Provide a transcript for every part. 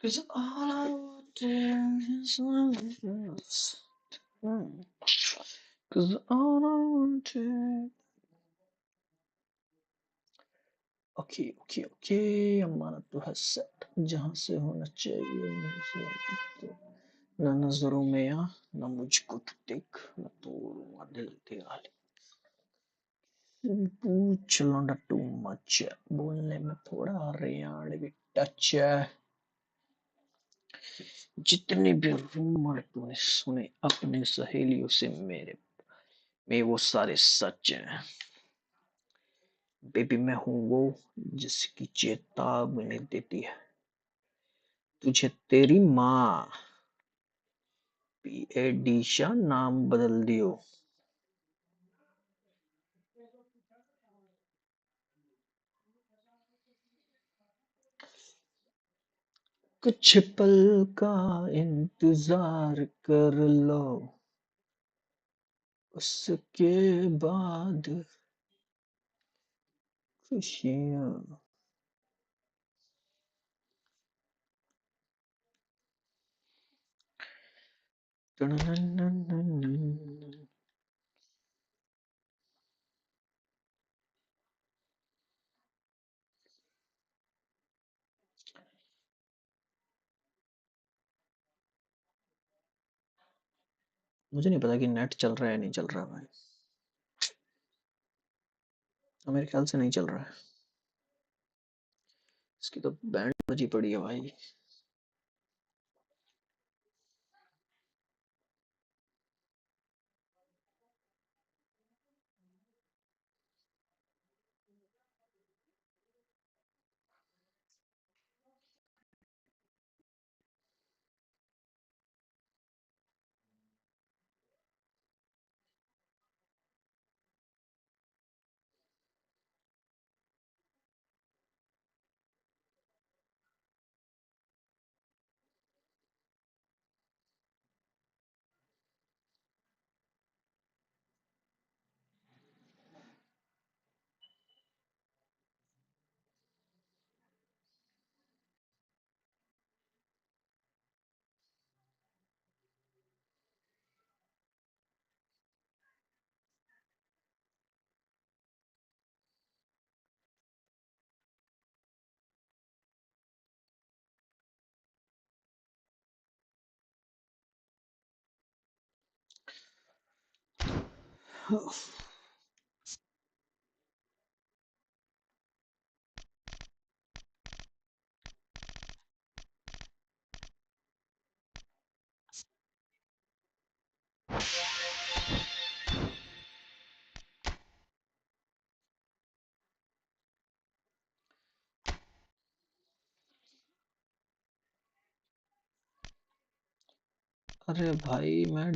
Cause all I wanted is this. Cause all I wanted. Okay हमारा तो है set जहाँ से होना चाहिए वहीं से। ना नजरों में आ ना मुझको तू देख मैं तोड़ूंगा दिल तेरा। पूछ लौंडा टू मच बोलने में थोड़ा हरियाणवी टच है। जितने भी रूमर तूने सुने अपने सहेलियों से मेरे में वो सारे सच हैं। बेबी मैं हूँ वो जिसकी चेतावनी देती है तुझे तेरी माँ। पीएडीशा नाम बदल दियो। कुछ पल का इंतजार कर लो उसके बाद खुशियाँ। मुझे नहीं पता कि नेट चल रहा है या नहीं चल रहा भाई। मेरे ख्याल से नहीं चल रहा है। इसकी तो बैंड बजी पड़ी है भाई। अरे भाई मैं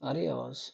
आ रही है आवाज।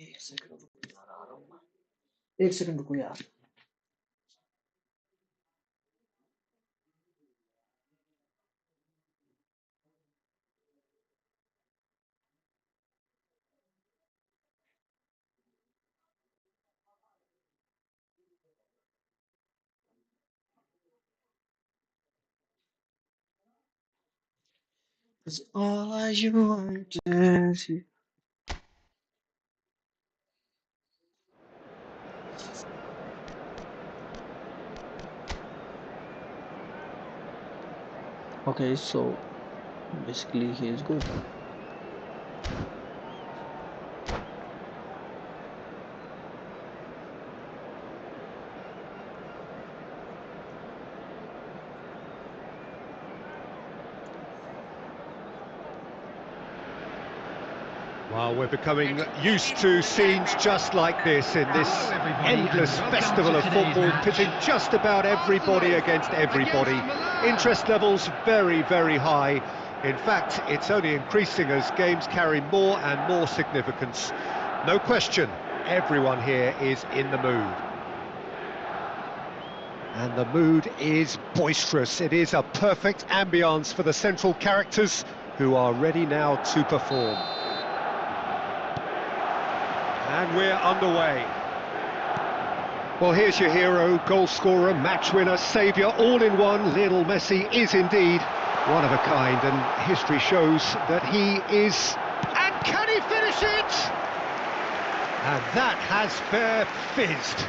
एक सेकंड रुको यार, आ रहा हूँ मैं। एक सेकंड रुको यार। Cause all I want is you. Okay, so basically he is good. Well, we're becoming used to scenes just like this in this endless festival of football, pitting just about everybody against everybody. Interest levels very, very high. In fact, it's only increasing as games carry more and more significance. No question, everyone here is in the mood. And the mood is boisterous. It is a perfect ambience for the central characters who are ready now to perform. And we're underway. Well, here's your hero, goal scorer, match winner, saviour, all in one. Lionel Messi is indeed one of a kind, and history shows that he is. And can he finish it? And that has fair fizzed.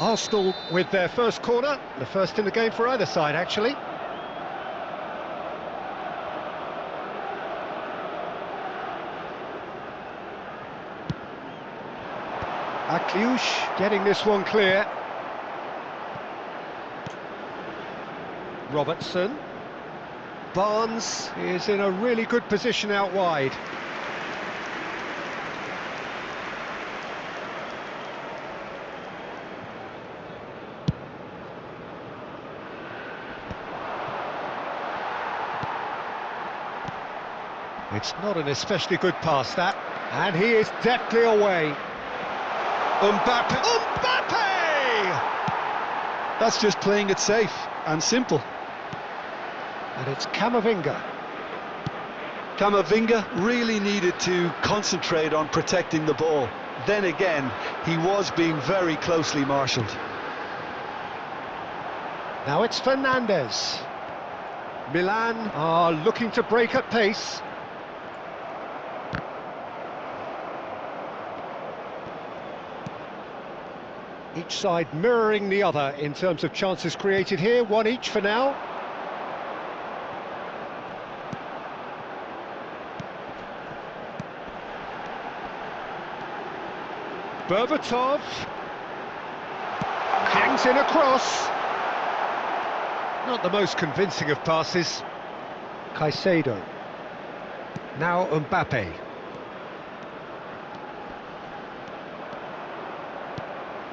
Arsenal with their first corner, the first in the game for either side, actually. Akliouche getting this one clear. Robertson. Barnes is in a really good position out wide. It's not an especially good pass, that. And he is deftly away. Mbappe! That's just playing it safe and simple. And it's Camavinga. Camavinga really needed to concentrate on protecting the ball. Then again, he was being very closely marshalled. Now it's Fernandes. Milan are looking to break at pace. Each side mirroring the other in terms of chances created here, one each for now. Berbatov hangs in a cross. Not the most convincing of passes. Caicedo. Now Mbappe.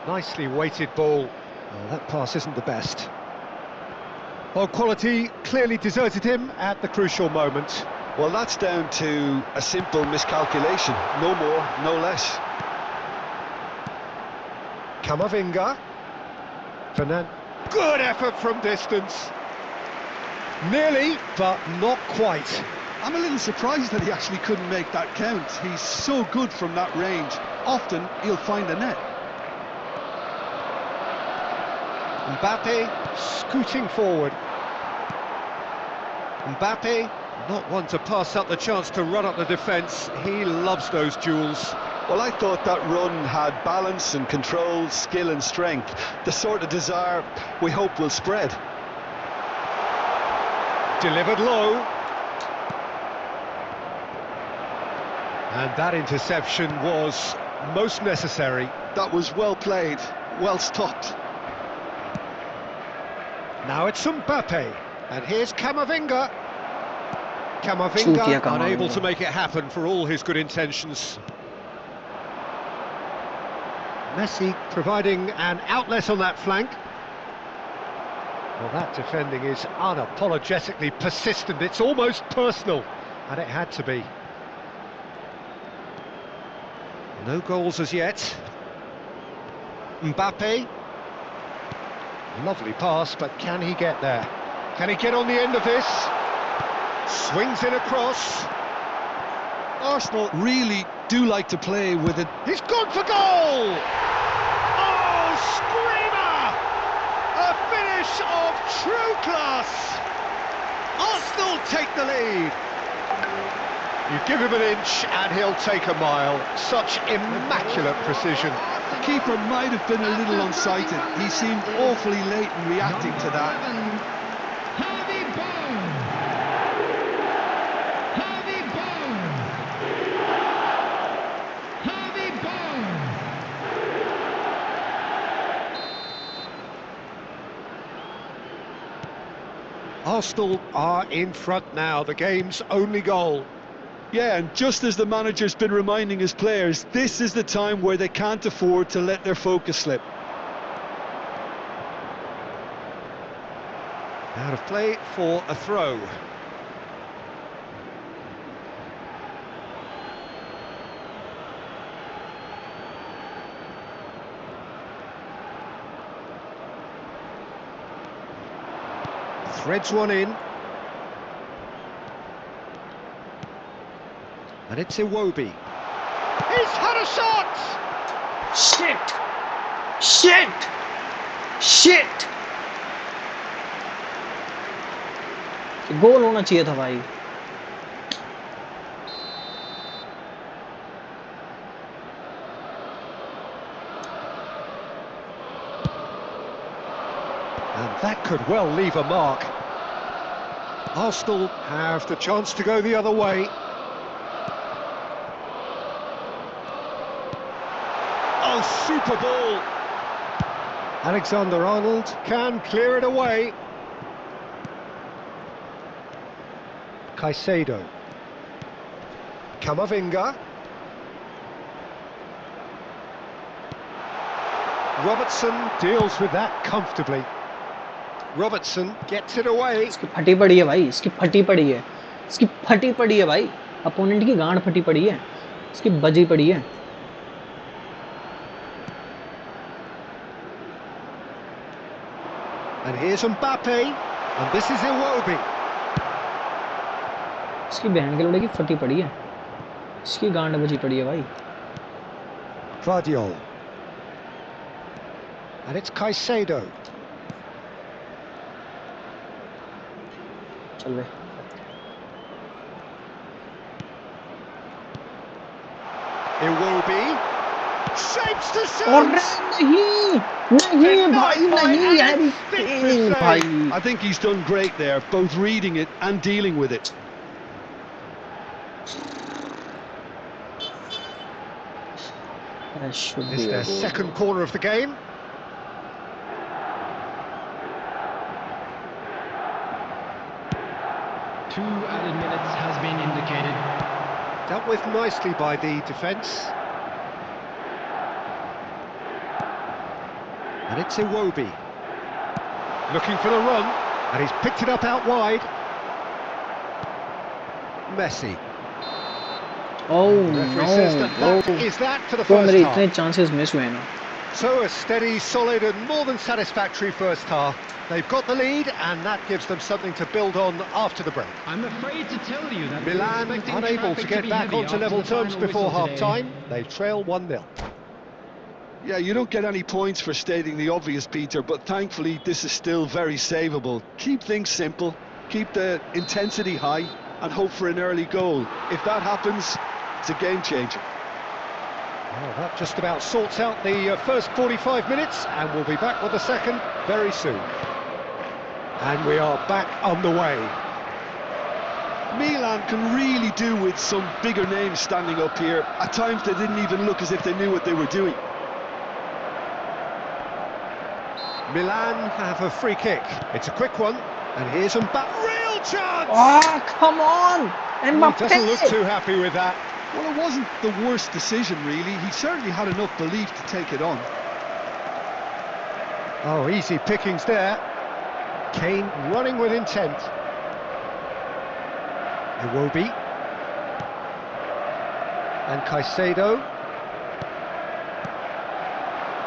Nicely weighted ball. Oh, that pass isn't the best. Well, quality clearly deserted him at the crucial moment. Well, that's down to a simple miscalculation. No more, no less. Camavinga. Fernand. Good effort from distance. Nearly, but not quite. I'm a little surprised that he actually couldn't make that count. He's so good from that range. Often, he'll find the net. Mbappe scooting forward. Mbappe, not one to pass up the chance to run up the defence. He loves those duels. Well, I thought that run had balance and control, skill and strength. The sort of desire we hope will spread. Delivered low. And that interception was most necessary. That was well played, well stopped. Now it's Mbappe, and here's Camavinga. Camavinga unable to make it happen for all his good intentions. Messi providing an outlet on that flank. Well, that defending is unapologetically persistent. It's almost personal, and it had to be. No goals as yet. Mbappe. Lovely pass, but can he get there? Can he get on the end of this? Swings in across. Arsenal really do like to play with it. He's gone for goal! Oh, screamer! A finish of true class! Arsenal take the lead. You give him an inch and he'll take a mile. Such immaculate precision. The keeper might have been a little unsighted. He seemed awfully late in reacting to that. Arsenal are in front now, the game's only goal. Yeah, and just as the manager's been reminding his players, this is the time where they can't afford to let their focus slip. Out of play for a throw. Threads one in. And it's Iwobi. He's had a shot! Shit! Shit! Shit! गोल होना चाहिए था भाई. And that could well leave a mark. Arsenal have the chance to go the other way. Oh, super ball! Alexander-Arnold can clear it away. Caicedo. Camavinga. Robertson deals with that comfortably. Robertson gets it away. इसकी फटी पड़ी है भाई, इसकी फटी पड़ी है, इसकी फटी पड़ी है भाई. अपोनेंट की गांड फटी पड़ी है, इसकी बजी पड़ी है. And here's Mbappe, and this is Iwobi. इसकी बहन के लोड़े की फटी पड़ी है, इसकी गांड बजी पड़ी है भाई. Guardiol. And it's Caicedo. चल बे. Iwobi. Shapes to और shoot! नहीं, नहीं भाई, नहीं यार, Kane भाई. I think he's done great there, both reading it and dealing with it. That should It's be a their goal. second corner of the game. Two added minutes has been indicated. Dealt with nicely by the defence. And it's Iwobi. Looking for the run, and he's picked it up out wide. Messi. Oh Referee says no, that oh. is that for the तो first मेरे half. इतने chances miss हुए ना. So a steady, solid and more than satisfactory first half. They've got the lead and that gives them something to build on after the break. I'm afraid to tell you that Milan we're expecting unable to traffic get be back heavy onto after level the terms final before whistle half-time. today. They trail 1-0. Yeah, you don't get any points for stating the obvious, Peter, but thankfully this is still very savable. Keep things simple, keep the intensity high, and hope for an early goal. If that happens, it's a game changer. Well, that just about sorts out the first 45 minutes, and we'll be back with the second very soon. And we are back underway. Milan can really do with some bigger names standing up here. At times they didn't even look as if they knew what they were doing. Milan have a free kick. It's a quick one, and here's Mbappe. Real chance! Oh, come on! He doesn't look too happy with that. Well, it wasn't the worst decision, really. He certainly had enough belief to take it on. Oh, easy pickings there. Kane running with intent. Iwobi. And Caicedo.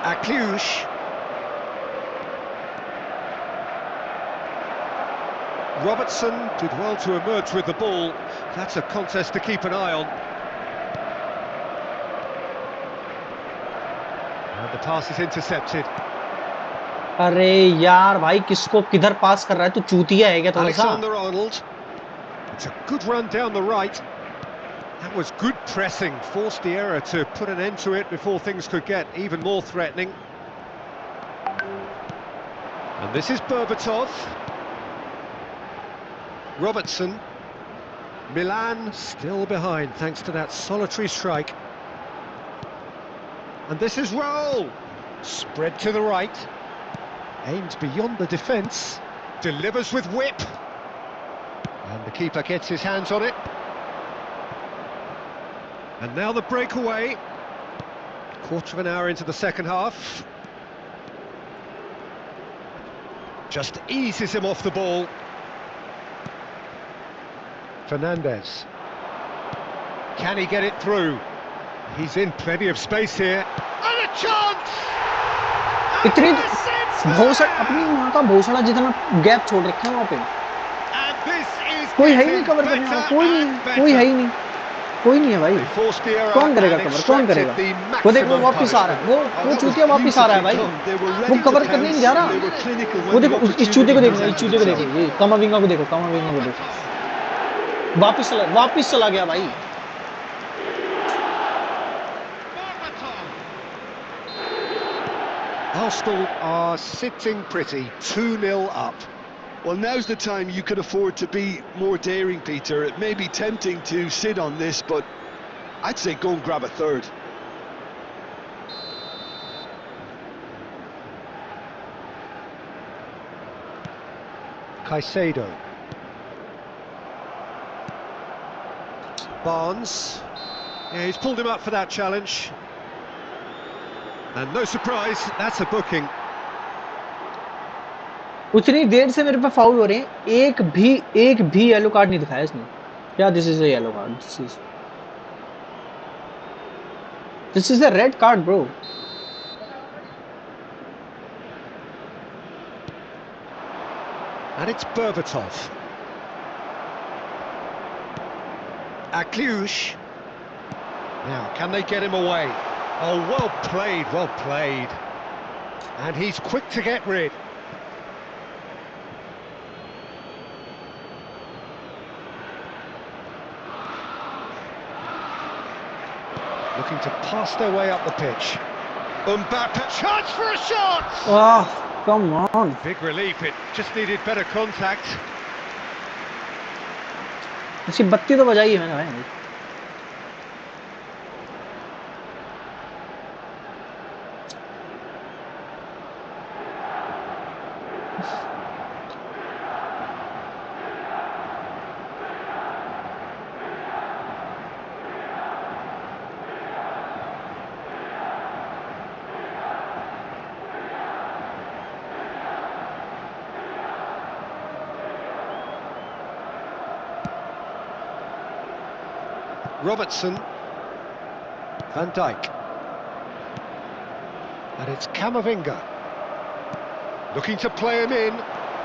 Akliouche. Robertson did well to emerge with the ball. That's a contest to keep an eye on. And the pass is intercepted. अरे यार भाई किसको किधर पास कर रहा है तू चूतिया है क्या थोड़ा सा Alexander-Arnold. It's a good run down the right. That was good pressing, forced the error to put an end to it before things could get even more threatening. And this is Berbatov. Robertson. Milan still behind thanks to that solitary strike. And this is Raul. Spread to the right. Aims beyond the defence. Delivers with whip. And the keeper gets his hands on it. And now the breakaway. Quarter of an hour into the second half. Just eases him off the ball. Fernandez. Can he get it through? He's in plenty of space here. And a chance! इतनी भोसड़ अपनी वहाँ का भोसड़ा जितना gap छोड़ रखे हैं वहाँ पे कोई है ही नहीं कवर करने वाला कोई है ही नहीं कोई नहीं है भाई कौन करेगा कवर कौन करेगा वो देख वो वापस आ रहा है वो चूतिया वापस आ रहा है भाई वो कवर करने नहीं जा रहा वो देखो इस चूते को देखो इस चूते को देखो ये कामाविंगा को देखो वापस चला गया भाई Arsenal are sitting pretty, 2-0 up. Well, now's the time you could afford to be more daring, Peter. It may be tempting to sit on this, but I'd say go and grab a third. Caicedo. Barnes. Yeah, he's pulled him up for that challenge. And no surprise, that's a booking. उतनी देर से मेरे पे foul हो रहे हैं एक भी yellow card नहीं दिखाया इसने क्या this is a yellow card this is a red card bro And it's Berbatov. Akliouche. Now, can they get him away? Oh, well played, well played. And he's quick to get rid. Looking to pass their way up the pitch. Mbappe, chance for a shot! Oh, come on. Big relief, it just needed better contact. इसकी बत्ती तो बजाई है मैंने भाई Robertson. Van Dijk. And it's Camavinga. Looking to play him in.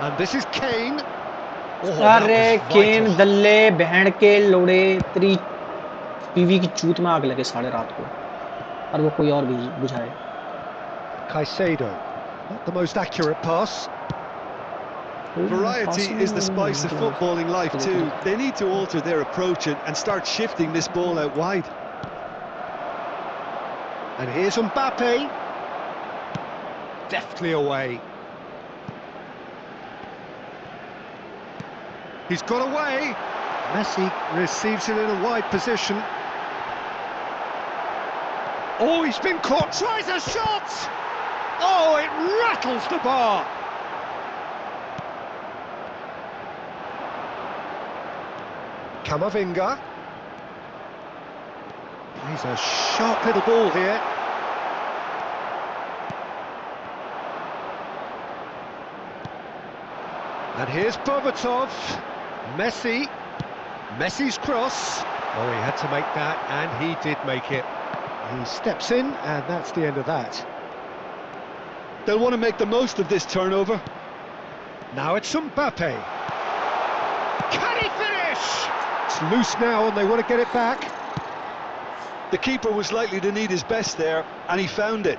And this is Kane. Oh, अरे केन दल्ले बहन के लोड़े तेरी टीवी की चूत में आग लगे साढ़े रात को और वो कोई और भी बुझाए Caicedo. Not the most accurate pass. Variety is the spice of footballing life too. They need to alter their approach and start shifting this ball out wide. And here's Mbappe. Deftly away. He's got away. Messi receives it in a wide position. Oh, he's been caught. Tries a shot. Oh, it rattles the bar. Camavinga. He's a sharp little ball here. And here's Bobatov. Messi's cross. Oh, he had to make that, and he did make it. He steps in, and that's the end of that. They'll want to make the most of this turnover. Now it's Mbappe. Can he finish? It's loose now, and they want to get it back. The keeper was likely to need his best there, and he found it.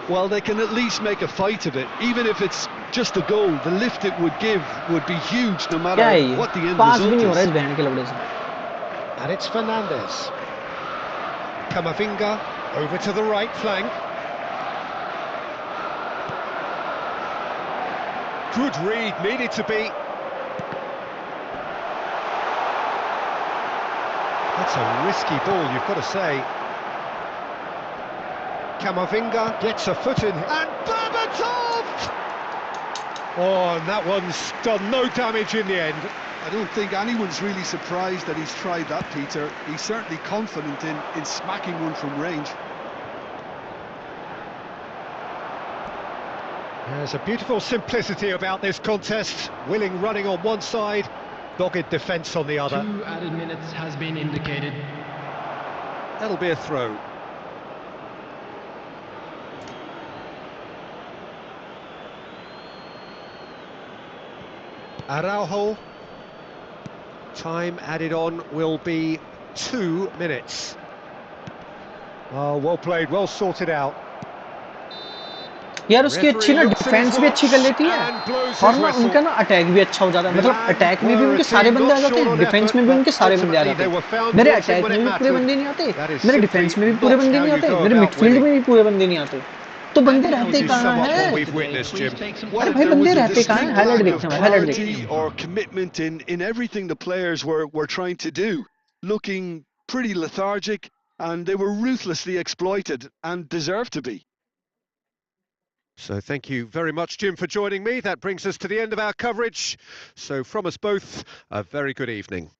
Well, they can at least make a fight of it, even if it's just a goal. The lift it would give would be huge, no matter what the end result is. And it's Fernandez. Camavinga over to the right flank. Good read, needed to be. That's a risky ball, you've got to say. Camavinga gets a foot in, and Berbatov! Oh, and that one's done no damage in the end. I don't think anyone's really surprised that he's tried that, Peter. He's certainly confident in smacking one from range. There's a beautiful simplicity about this contest. Willing running on one side, dogged defence on the other. 2 added minutes has been indicated. That'll be a throw. Araujo. Time added on will be 2 minutes. Oh, well played, well sorted out. यार उसकी अच्छी ना defence भी अच्छी कर लेती है और ना उनका ना अटैक भी अच्छा हो जाता है मतलब अटैक में भी उनके सारे बंदे आ जाते हैं डिफेंस में भी उनके सारे बंदे आ जाते हैं मेरे अटैक में भी पूरे बंदे नहीं आते मेरे डिफेंस में भी पूरे बंदे नहीं आते मेरे मिडफील्ड में भी पूरे बंदे नहीं आते तो बंदे रहते कहाँ हैं अरे भाई बंदे रहते कहाँ हैं हाईलाइट देखते हैं हाईलाइट देखते हैं or commitment in everything the players were trying to do, looking pretty lethargic, and they were ruthlessly exploited and deserved to be. So thank you very much, Jim, for joining me. That brings us to the end of our coverage. So from us both, a very good evening.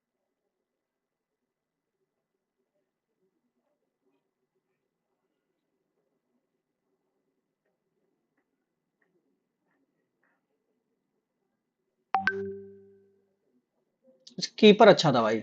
Keeper अच्छा था भाई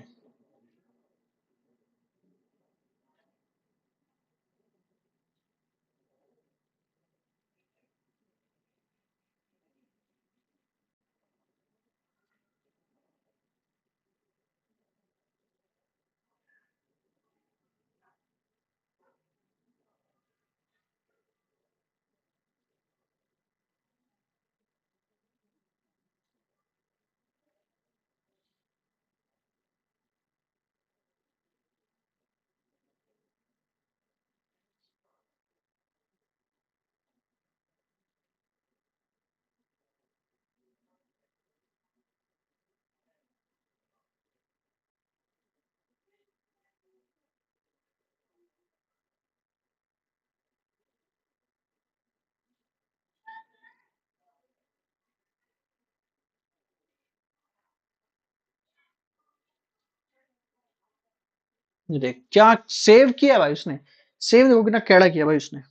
देख क्या save किया भाई उसने save देखो कितना कैड़ा किया भाई उसने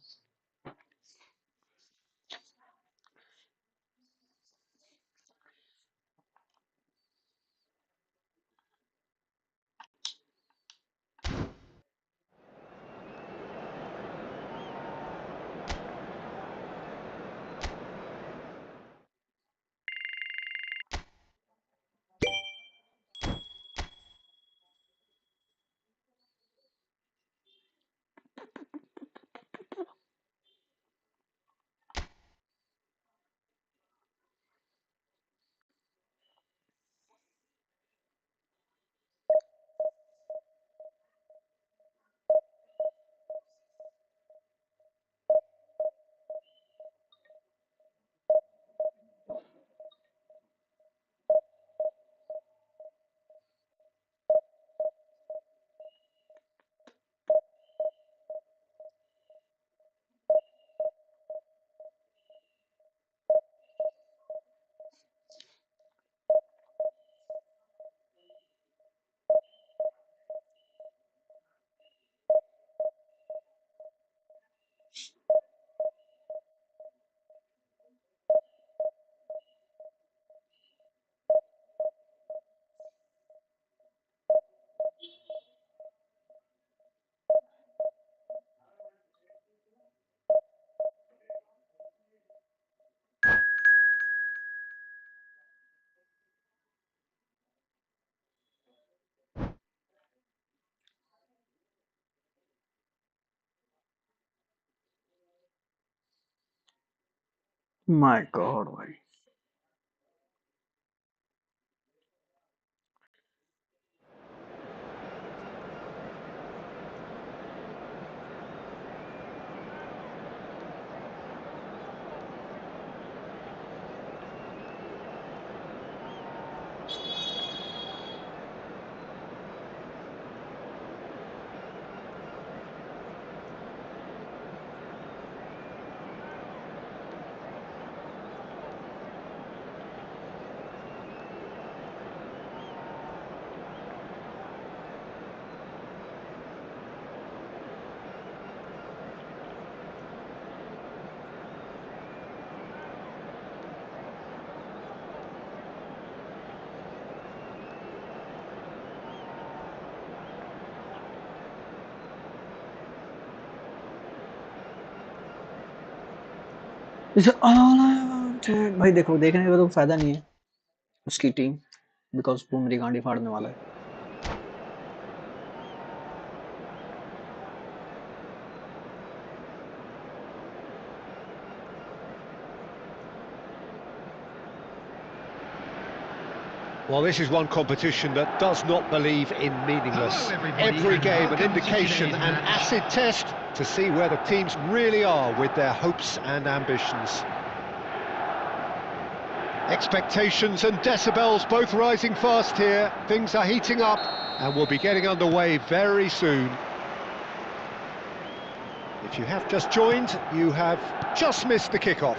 माय गॉड भाई। इसे all I wanted। भाई देखो, देखने का तो फायदा नहीं है उसकी टीम, बिकॉज वो मेरी गांडी फाड़ने वाला है। Well, this is one competition that does not believe in meaningless. Every game an indication, an acid test to see where the teams really are with their hopes and ambitions. Expectations and decibels both rising fast here. Things are heating up and we'll be getting underway very soon. If you have just joined, you have just missed the kickoff.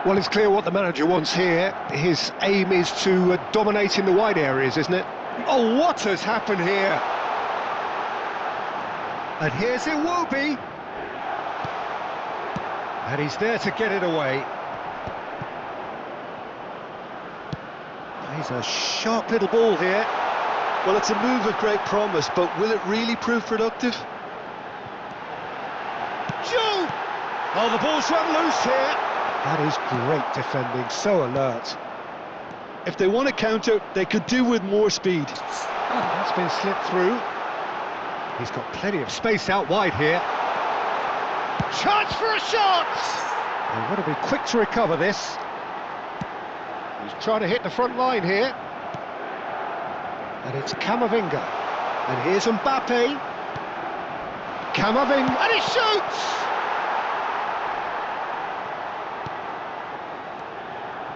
Well, it's clear what the manager wants here. His aim is to dominate in the wide areas, isn't it? Oh, what has happened here? And here's Iwobi. And he's there to get it away. He's a sharp little ball here. Well, it's a move of great promise, but will it really prove productive? Joe! Oh, the ball's run loose here. That is great defending, so alert. If they want to counter, they could do with more speed. That's been slipped through. He's got plenty of space out wide here. Chance for a shot! They've got to be quick to recover this. He's trying to hit the front line here. And it's Camavinga. And here's Mbappe. Camavinga, and he shoots!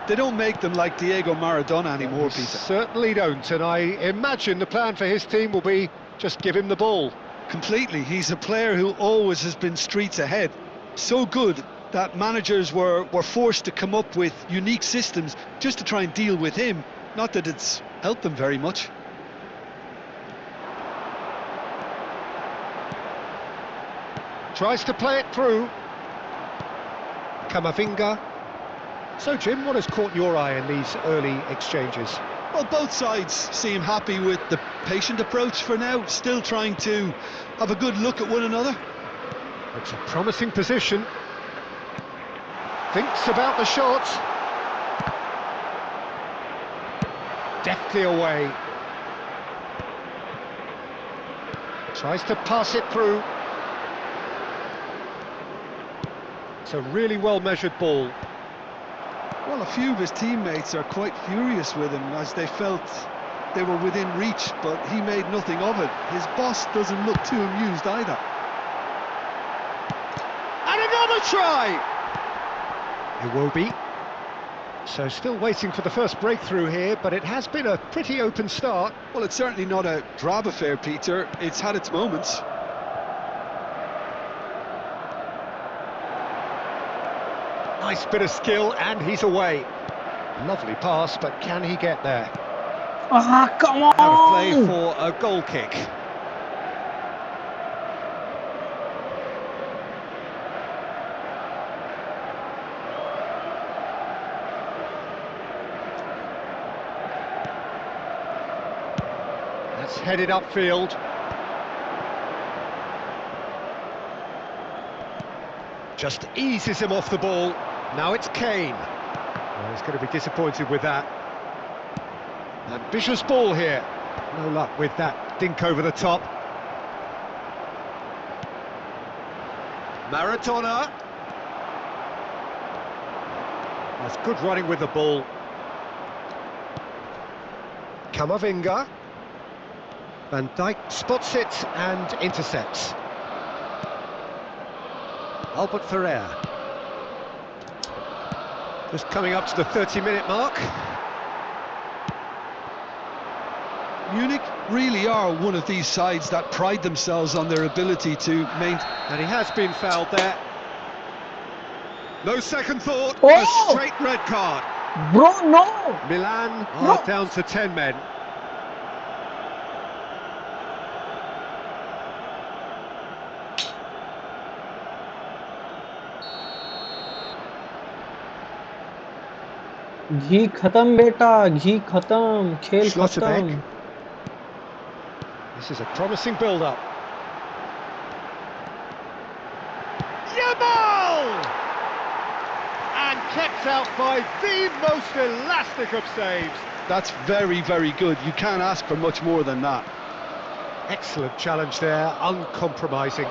They don't make them like Diego Maradona anymore, Peter. Certainly don't, and I imagine the plan for his team will be just give him the ball. Completely. He's a player who always has been streets ahead. So good that managers were forced to come up with unique systems just to try and deal with him. Not that it's helped them very much. Tries to play it through. Camavinga. So, Jim, what has caught your eye in these early exchanges? Well, both sides seem happy with the patient approach for now, still trying to have a good look at one another. It's a promising position. Thinks about the shot. Deftly away. Tries to pass it through. It's a really well-measured ball. Well, a few of his teammates are quite furious with him as they felt they were within reach, but he made nothing of it. His boss doesn't look too amused either. And another try! Iwobi. So still waiting for the first breakthrough here, but it has been a pretty open start. Well, it's certainly not a drab affair, Peter. It's had its moments. Nice bit of skill, and he's away. Lovely pass, but can he get there? Ah, come on! Out of play for a goal kick. That's headed upfield. Just eases him off the ball. Now it's Kane. Well, he's going to be disappointed with that. Ambitious ball here. No luck with that dink over the top. Maradona. That's good running with the ball. Camavinga. Van Dijk spots it and intercepts. Albert Ferrer. Just coming up to the 30-minute mark. Munich really are one of these sides that pride themselves on their ability to maintain. And he has been fouled there. No second thought, Oh! a straight red card. Bro, no! Milan No. are down to 10 men. घी खत्म बेटा, घी खत्म, खेल Schlotterbeck. खत्म. This is a promising build-up. Yamal! And kept out by the most elastic of saves. That's very, very good. You can't ask for much more than that. Excellent challenge there, uncompromising.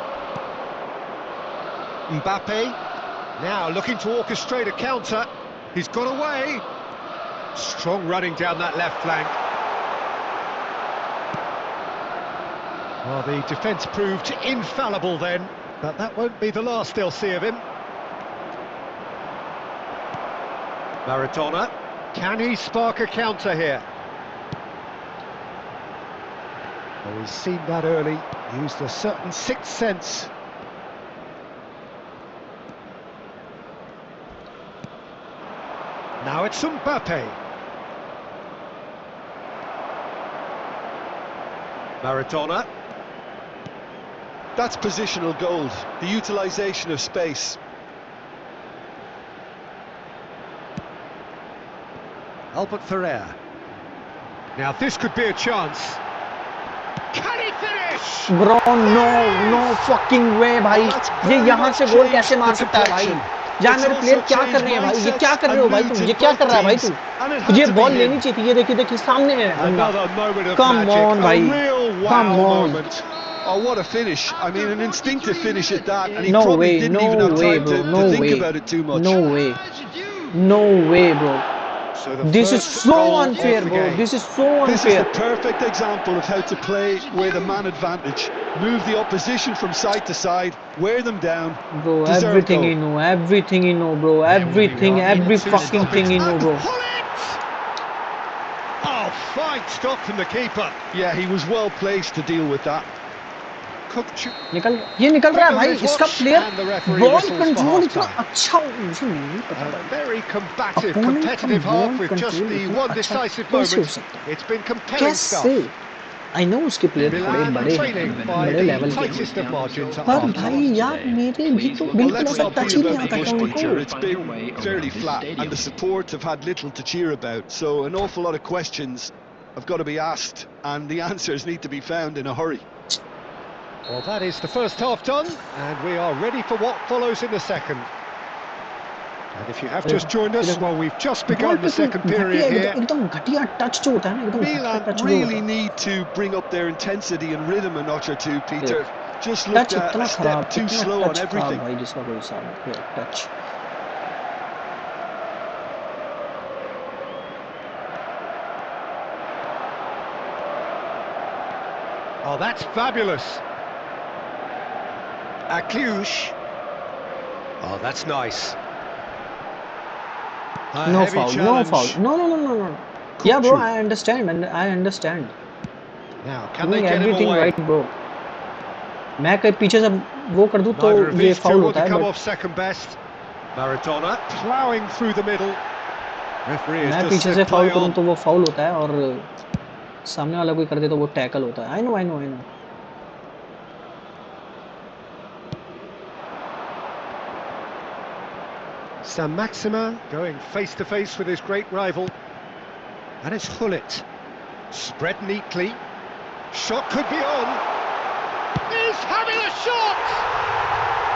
Mbappe, now looking to orchestrate a counter. He's got away. Strong running down that left flank. Well, the defence proved infallible then, but that won't be the last they'll see of him. Maradona, can he spark a counter here? Well, we've seen that early, used a certain sixth sense. Now it's Mbappe. Maradona. That's positional gold, the utilisation of space. Albert Ferrer. Now this could be a chance. Can he finish? Bro, no fucking way भाई. ये यहाँ से गोल कैसे मार सकता है भाई? यार मेरे प्लेयर क्या कर रहे हैं भाई? ये क्या कर रहे हो भाई तुम? ये क्या कर रहा है भाई तू? ये बॉल लेनी चाहिए थी. ये देखिए सामने है. Come on भाई. Come on. Oh, what a finish. I mean, an instinctive finish at that, and he No probably way, didn't no even have way, time bro. to No think way. about it too much. No way. No way, bro. So the This is first so goal of unfair, the bro. game. This is so This is unfair. the perfect example of how to play with a man advantage. Move the opposition from side to side, wear them down. Bro, deserve everything goal. you know, everything you know, bro. Everything, every fucking thing you know, bro. Pull it! Oh, fine stop from the keeper. Yeah, he was well placed to deal with that. ये निकल रहा है भाई. इसका player And the referee ball whistles for control इतना half-time. अच्छा मुझे नहीं पता A भाई. very combative, Opponent competitive का half ball with just control the इतना one अच्छा decisive कैसे हो moment. सकता है? It's been compelling stuff. कैसे? I know उसके प्लेयर थोड़े Milan बड़े trailing हैं, by बड़े the लेवल के हैं. tightest of margins at पर half-time. भाई यार मेरे भी तो Well, बिल्कुल let's ऐसा not टच be ही नहीं about आता the था bush, उनको. Peter. It's been fairly flat, and the support have had little to cheer about. So an awful lot of questions have got to be asked, and the answers need to be found in a hurry. Well, that is the first half done, and we are ready for what follows in the second. And if you have just joined us, well, we've just begun the second period here. एकदम घटिया touch जो होता है ना, एकदम घटिया Milan touch जो होता really है. need to bring up their intensity and rhythm a notch or two, Peter. Just looked touch इतना a खराब, step too इतना slow on टच खराब everything. भाई जिसका कोई हिसाब नहीं है. Touch. Oh, that's fabulous. Akliush. Oh, that's nice. A No heavy foul, no challenge. foul. No. Yeah, bro, I understand, and I understand. Now, can they Doing get him everything away? right, bro. मैं कहीं पीछे से वो कर दूँ तो Neither of ये these two foul want होता to है. come But off second best. Maradona ploughing through the middle. Referee मैं has just पीछे से said फाउल play करूँ on. तो वो फाउल होता है, और सामने वाला कोई कर दे तो वो टैकल होता है. I know. San Maxima going face to face with his great rival. And it's Hullet. Spread neatly. Shot could be on. He's having a shot!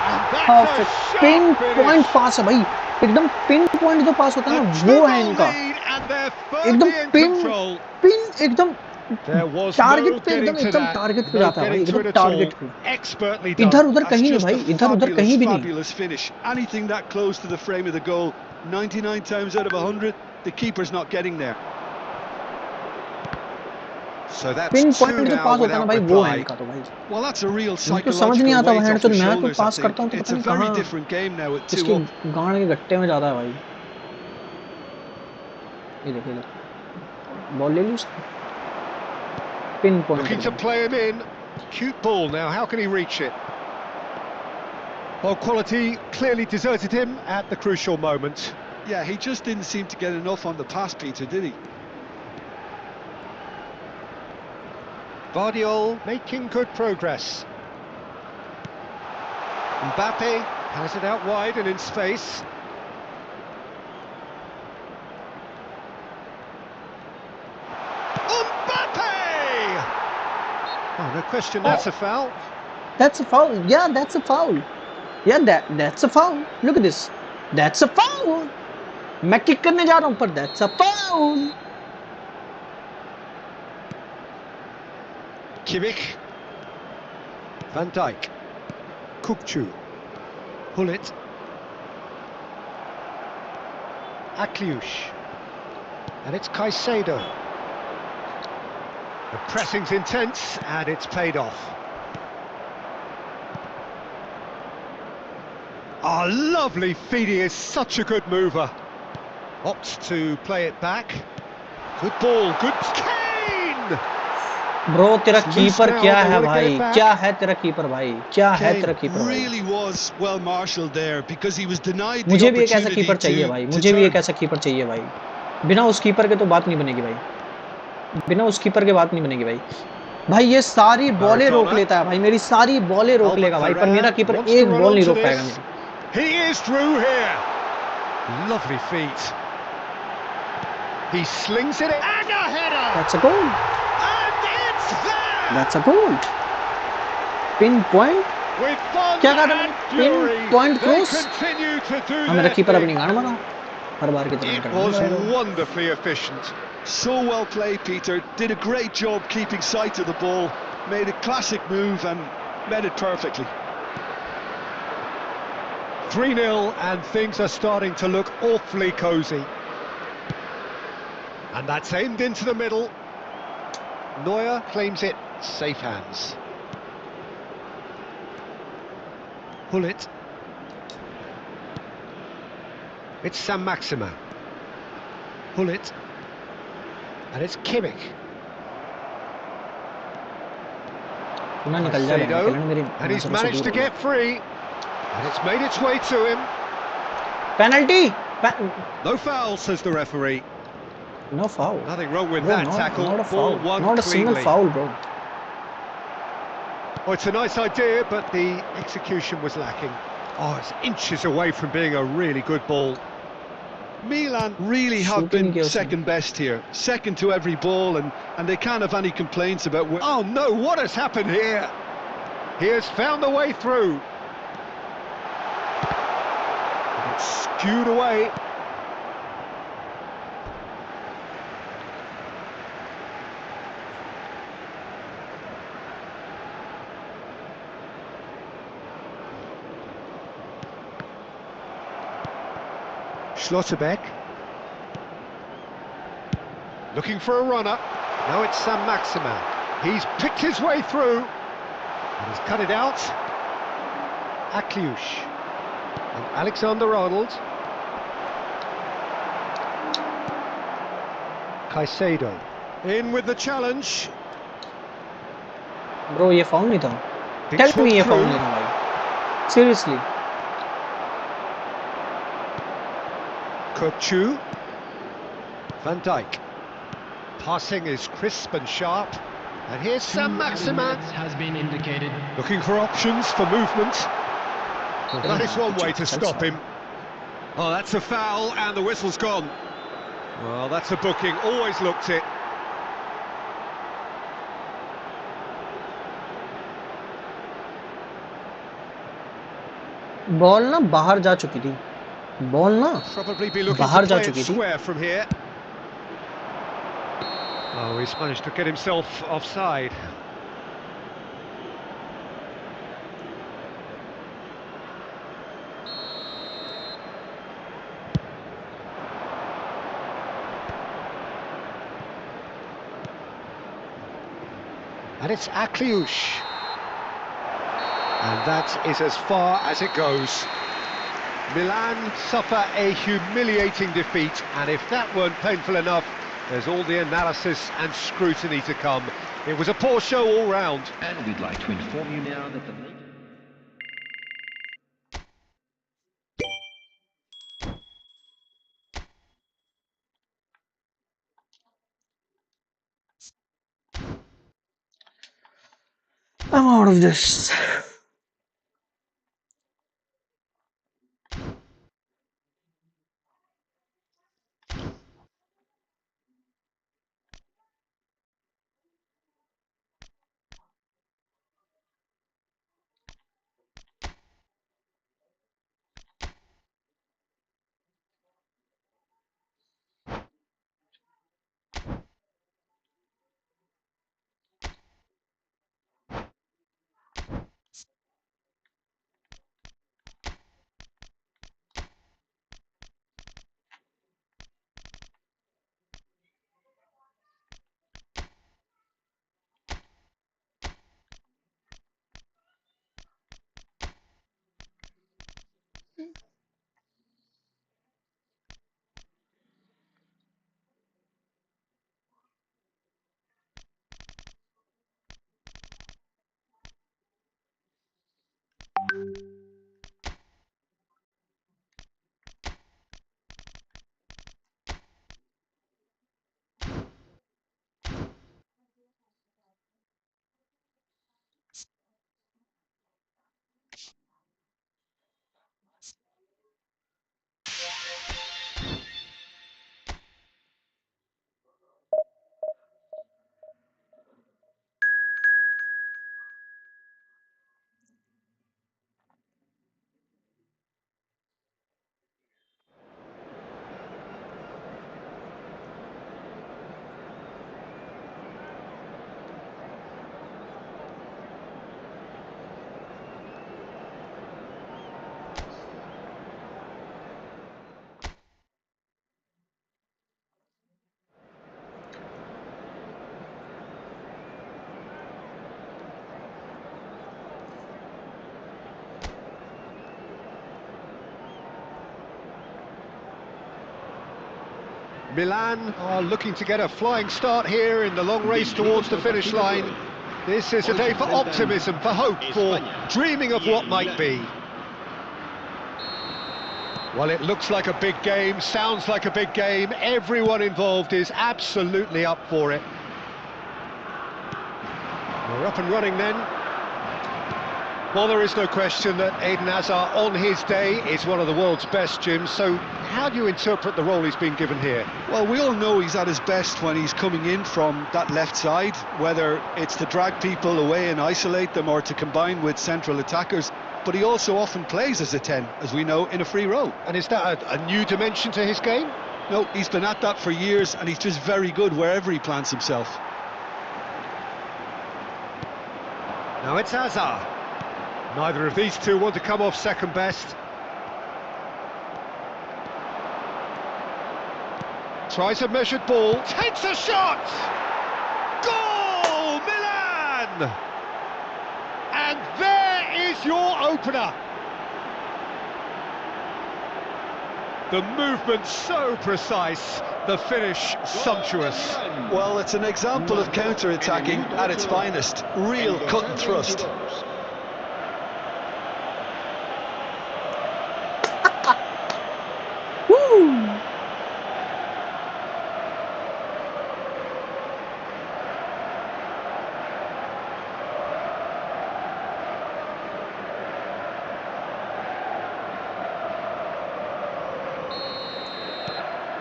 And that's Perfect. a pin sharp point finish. पास है भाई. एकदम pin point जो पास होता है A ना, वो है 2-goal इनका. lead and they're एकदम firmly in पिन control. एकदम There was टारगेट no पे, getting एकदम to एकदम that. टारगेट पे No जाता है भाई, getting to एकदम it at all. टारगेट पे. Expertly done. इधर उधर That's कहीं नहीं just भाई, a इधर उधर कहीं भी नहीं. fabulous finish. Anything that close to the frame of the goal, 99 times out of 100, the keeper's not getting there. So that's pin 2 point जो now पास होता है ना without भाई वो है reply. इनका तो भाई Well, that's a real मुझे समझ नहीं psychological आता weight भाई off तो his मैं तो shoulders, I पास करता हूँ think. तो It's पता a नहीं very कहाँ different game now with 2 इसकी up. गांड के गट्टे में जाता है भाई ये देखिए बॉल ले ली उसने pin Looking to point play him in. Cute ball now, how can he reach it? Well, quality clearly deserted him at the crucial moment. Yeah, he just didn't seem to get enough on the pass, Peter, did he? Guardiola making good progress. Mbappe has it out wide and in space. Mbappe! Oh, no question, that's a foul. That's a foul. Yeah, that's a foul. Yeah, that's a foul. Look at this. That's a foul. मैं kick करने जा रहा हूँ पर that's a foul. Kimmich. Van Dijk. Kukçu. Hullet. Akliush. And it's Caicedo. The pressing's intense and it's paid off. Oh, lovely feed, he is such a good mover. Opts to play it back. Good ball, good... Kane! Bro, तेरा It's loose keeper now, क्या they है wanna get it भाई? back. क्या है तेरा keeper भाई? क्या है तेरा Kane कीपर भाई? really was well marshalled there because he was denied the मुझे भी एक ऐसा opportunity कीपर चाहिए भाई. मुझे भी एक ऐसा कीपर चाहिए भाई. बिना उस कीपर के तो बात नहीं बनेगी भाई. बिना उस कीपर के बात नहीं बनेगी भाई. भाई ये सारी बॉलें रोक लेता है भाई. मेरी सारी बॉलें रोक लेगा भाई. पर मेरा कीपर एक बॉल नहीं रोक पाएगा मेरी. He is through here. Lovely feet. He slings it and a header. That's a goal. And it's there. That's a goal. Pin point. With fun क्या कहा था and मैंने? fury, Pin point they cross. continue to do हाँ मेरा their keeper thing. अपनी गाड़ मारा. हर बार की तरह It करना was पड़ेगा. wonderfully efficient. So well played, Peter. Did a great job keeping sight of the ball. Made a classic move and met it perfectly. 3-0 and things are starting to look awfully cosy. And that's aimed into the middle. Neuer claims it, safe hands. Hullet. It's Sam Maxima. Hullet. And it's Kimmich. ना निकल जा रहा है मेरी. And he's managed to get free. And it's made its way to him. Penalty. No foul, says the referee. No foul. Nothing wrong with Bro, that tackle. Not a foul. Ball won Not a cleanly. single foul, bro. Oh, it's a nice idea, but the execution was lacking. Oh, it's inches away from being a really good ball. Milan really have been second best here. Second to every ball, and they can't have any complaints about... Oh no, what has happened here? He has found a way through. It's skewed away. Schlotterbeck. Looking for a runner. Now it's Sam Maxima. He's picked his way through. And he's cut it out. Akliush. And Alexander-Arnold. Caicedo. In with the challenge. Bro, ये foul नहीं था. Tell me ये foul नहीं था भाई. Seriously. Kukçu. Van Dijk. Passing is crisp and sharp. And here's Sam Maxima. Has been indicated. Looking for options for movement. That is one way to stop him. Oh, that's a foul and the whistle's gone. Well, that's a booking. Always looked it. Ball ना बाहर जा चुकी थी. Ball ना बाहर जा चुकी थी. From here. Oh, he's managed to get himself offside. And it's Akliouche. And that is as far as it goes. Milan suffer a humiliating defeat, and if that weren't painful enough, there's all the analysis and scrutiny to come. It was a poor show all round. And we'd like to inform you now that the I'm out of this. Milan are looking to get a flying start here in the long race towards the finish line. This is a day for optimism, for hope, for dreaming of what might be. Well, it looks like a big game, sounds like a big game. Everyone involved is absolutely up for it. We're up and running then. Well, there is no question that Eden Hazard on his day is one of the world's best, Jim. So how do you interpret the role he's been given here? Well, we all know he's at his best when he's coming in from that left side, whether it's to drag people away and isolate them or to combine with central attackers. But he also often plays as a 10, as we know, in a free role. And is that a new dimension to his game? No, he's been at that for years, and he's just very good wherever he plants himself. Now it's Hazard. Neither of these two want to come off second best. Tries a measured ball, takes a shot! Goal, Milan! And there is your opener. The movement so precise, the finish sumptuous. Well, it's an example of counter-attacking at its finest. Real cut and thrust. Woo!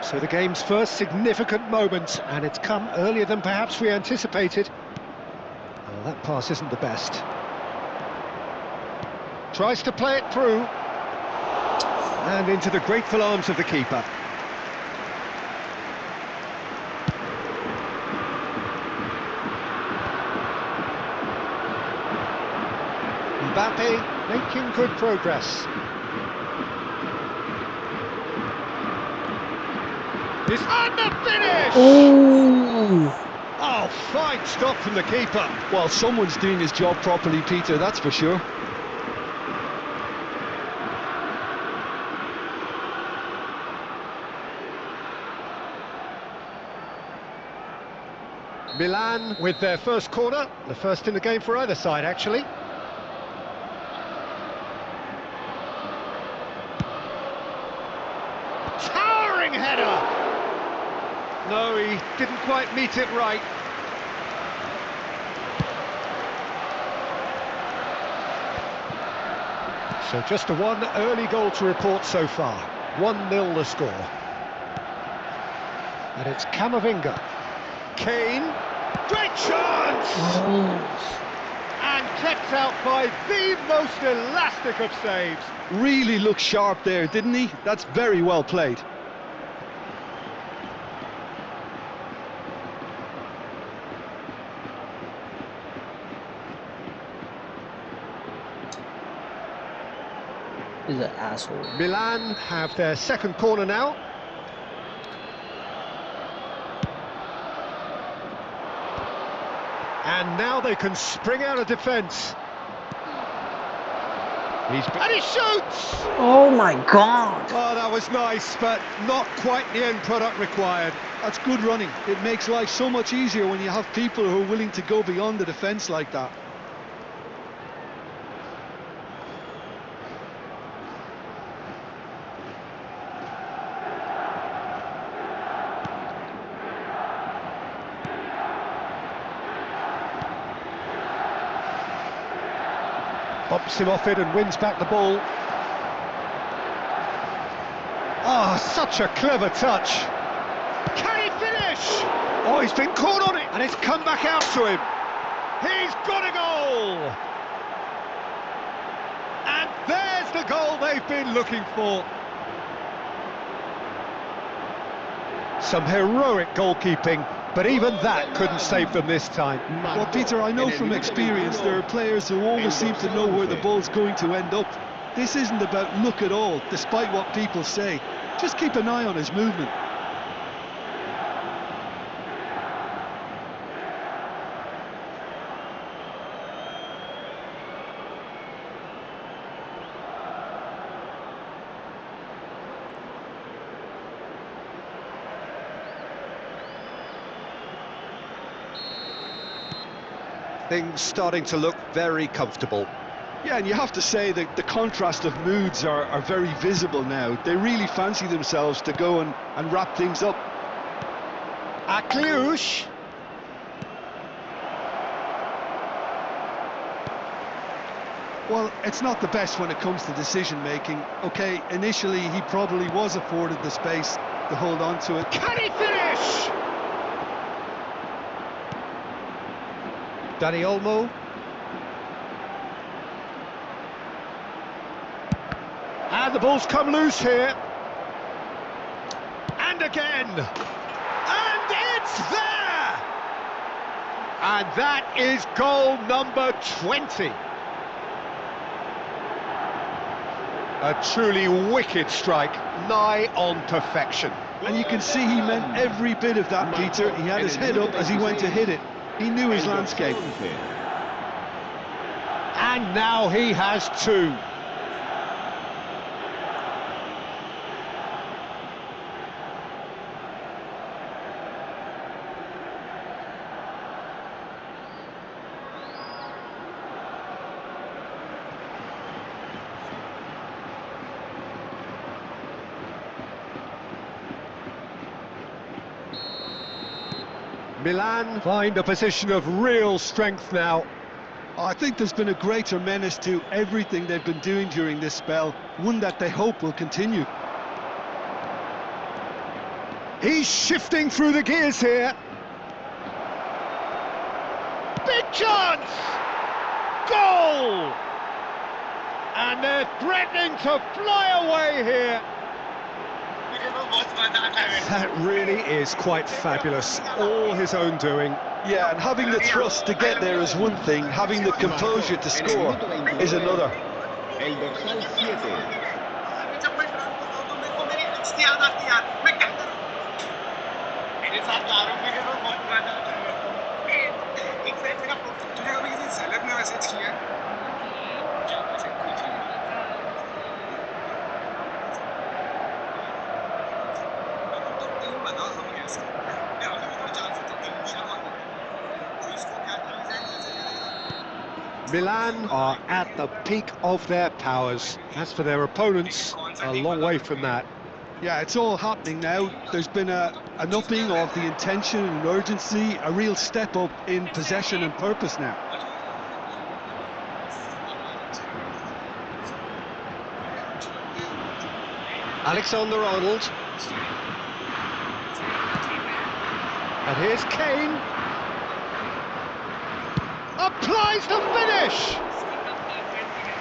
So the game's first significant moment, and it's come earlier than perhaps we anticipated. Well, that pass isn't the best. Tries to play it through. And into the grateful arms of the keeper. Mbappe making good progress. It's on the finish! Oh! Oh, Well, fine stop from the keeper. Well, someone's doing his job properly, Peter, that's for sure. Milan with their first corner, the first in the game for either side, actually. Towering header! No, he didn't quite meet it right. So just a one early goal to report so far. 1-0 the score. And it's Camavinga. Kane. Great chance! And kept out by the most elastic of saves. Really looked sharp there, didn't he? That's very well played. He's an asshole. Milan have their second corner now. And now they can spring out of defence. And he shoots! Oh my God! Oh, that was nice, but not quite the end product required. That's good running. It makes life so much easier when you have people who are willing to go beyond the defence like that. Pops him off it and wins back the ball. Ah, such a clever touch. Can he finish? Oh, he's been caught on it, and it's come back out to him. He's got a goal! And there's the goal they've been looking for. Some heroic goalkeeping, but even that couldn't save them this time. Well, Peter, I know from experience there are players who always seem to know where the ball's going to end up. This isn't about luck at all, despite what people say. Just keep an eye on his movement. Things starting to look very comfortable. Yeah, and you have to say that the contrast of moods are very visible now. They really fancy themselves to go and wrap things up. Akliush. Well, it's not the best when it comes to decision-making. OK, initially he probably was afforded the space to hold on to it. Can he finish? Dani Olmo. And the ball's come loose here. And again. And it's there! And that is goal number 20. A truly wicked strike, nigh on perfection. And you can see he meant every bit of that, Peter. He had his head up as he went to hit it. He knew his landscape. And now he has two. Milan find a position of real strength now. I think there's been a greater menace to everything they've been doing during this spell, one that they hope will continue. He's shifting through the gears here. Big chance! Goal! And they're threatening to fly away here. That really is quite fabulous, all his own doing. Yeah, and having the thrust to get there is one thing, having the composure to score is another. Milan are at the peak of their powers. As for their opponents, a long way from that. Yeah, it's all happening now. There's been an upping of the intention and urgency, a real step up in possession and purpose now. Alexander-Arnold. And here's Kane. Applies the finish!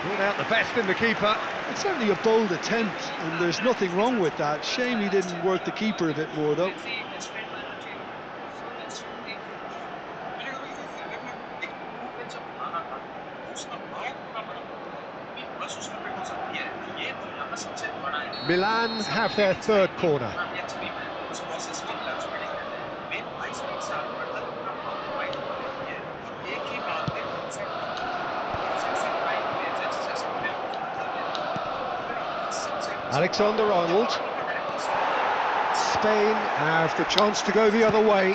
Brought out the best in the keeper. It's certainly a bold attempt, and there's nothing wrong with that. Shame he didn't work the keeper a bit more, though. Milan have their third corner. Alexander-Arnold. Spain have the chance to go the other way.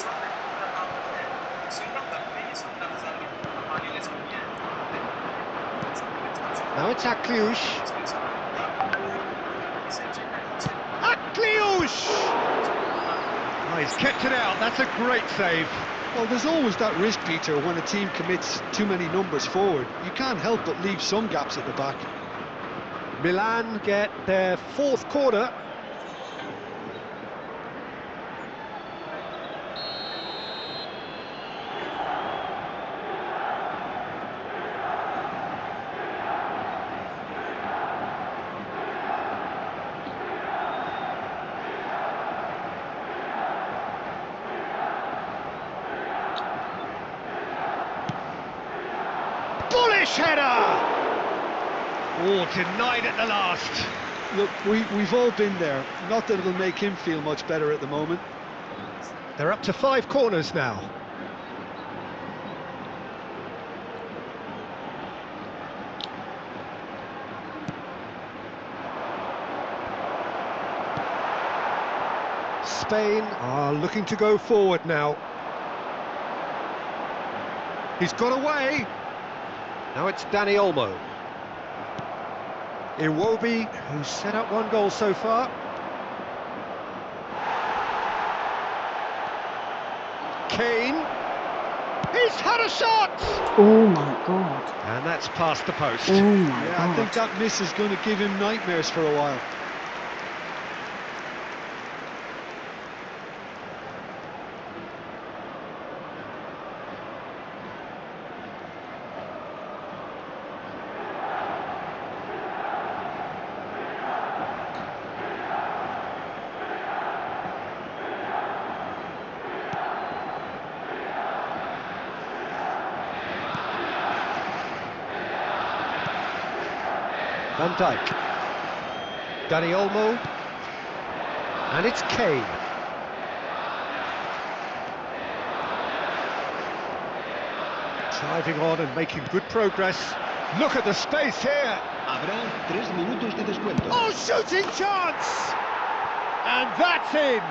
Now it's Akliush. Akliush! Oh, he's kept it out. That's a great save. Well, there's always that risk, Peter, when a team commits too many numbers forward. You can't help but leave some gaps at the back. Milan get their fourth corner. Bullish header! Oh, denied at the last. Look, we've all been there. Not that it'll make him feel much better at the moment. They're up to 5 corners now. Spain are looking to go forward now. He's got away. Now it's Dani Olmo. Iwobi, who's set up 1 goal so far. Kane. He's had a shot! Oh my God. And that's past the post. Oh my Yeah, God. I think that miss is going to give him nightmares for a while. Van Dijk. Dani Olmo. And it's Kane. Driving on and making good progress. Look at the space here. Habrá 3 minutos de descuento. Oh, shooting chance! And that's in.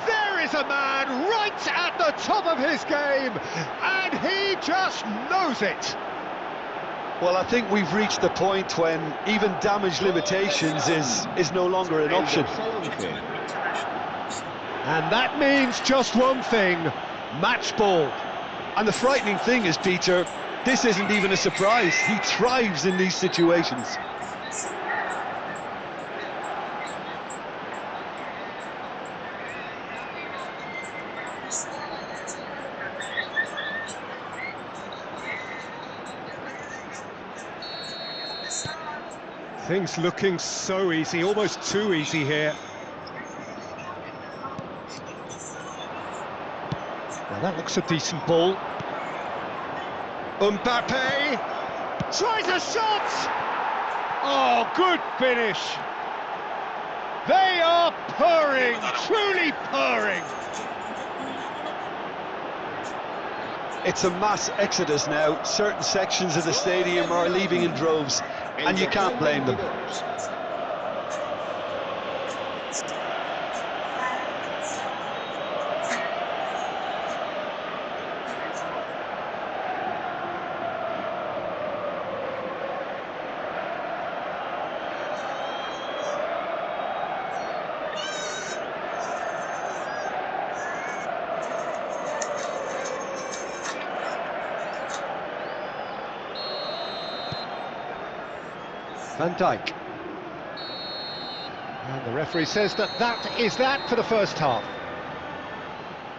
There is a man right at the top of his game, and he just knows it. Well, I think we've reached the point when even damage limitations is no longer an option. And that means just one thing, match ball. And the frightening thing is, Peter, this isn't even a surprise. He thrives in these situations. Things looking so easy, almost too easy here. Now that looks a decent ball. Mbappe tries a shot! Oh, good finish! They are purring, truly purring! It's a mass exodus now. Certain sections of the stadium are leaving in droves, and you can't blame them. Van Dijk. And the referee says that is that for the first half.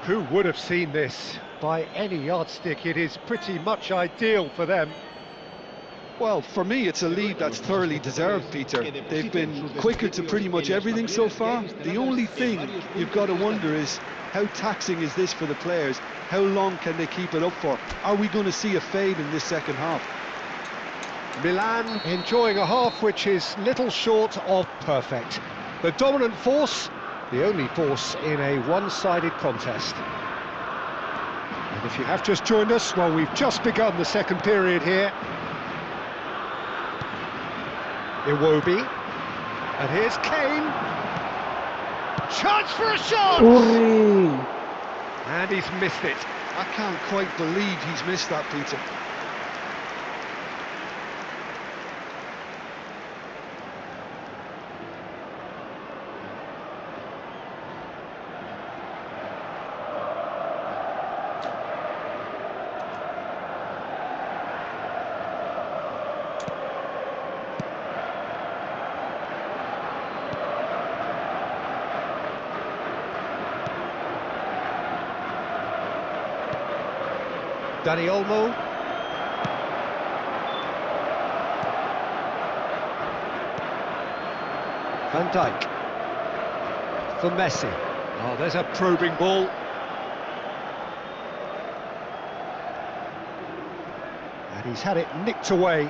Who would have seen this? By any yardstick, it is pretty much ideal for them. Well, for me, it's a lead that's thoroughly deserved, Peter. They've been quicker to pretty much everything so far. The only thing you've got to wonder is, how taxing is this for the players? How long can they keep it up for? Are we going to see a fade in this second half? Milan enjoying a half which is little short of perfect. The dominant force, the only force in a one-sided contest. And if you have just joined us, well, we've just begun the second period here. Iwobi, and here's Kane. Chance for a shot! Hooray! And he's missed it. I can't quite believe he's missed that, Peter. Dani Olmo. Van Dijk. For Messi. Oh, there's a probing ball. And he's had it nicked away.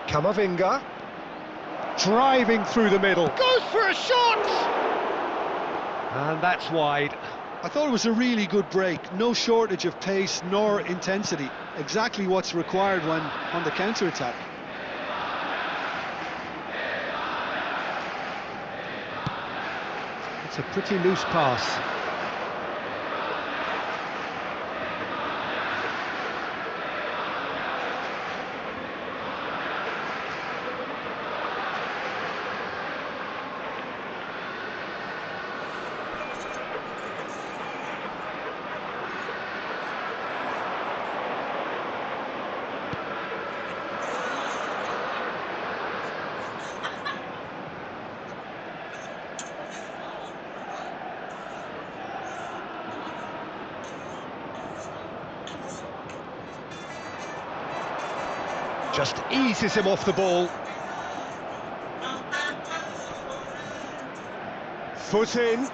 Camavinga. Driving through the middle. Goes for a shot! And that's wide. I thought it was a really good break. No shortage of pace nor intensity. Exactly what's required when on the counter-attack. It's a pretty loose pass. Just eases him off the ball. Foot in.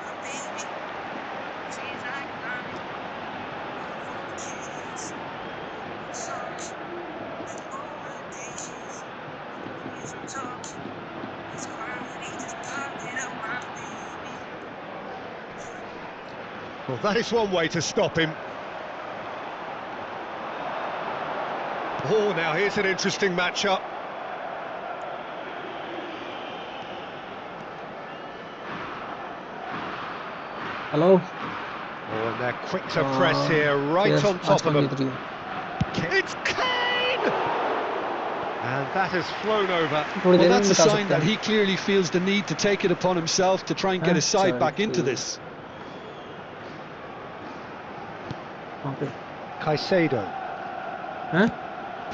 Well, that is one way to stop him. Oh, now here's an interesting matchup. Hello? Oh, and they're quick to press here, right yes, on top of them. It's It's Kane! And that has flown over. Well, that's a sign that he clearly feels the need to take it upon himself to try and get his side back into this. Okay. Caicedo. Huh?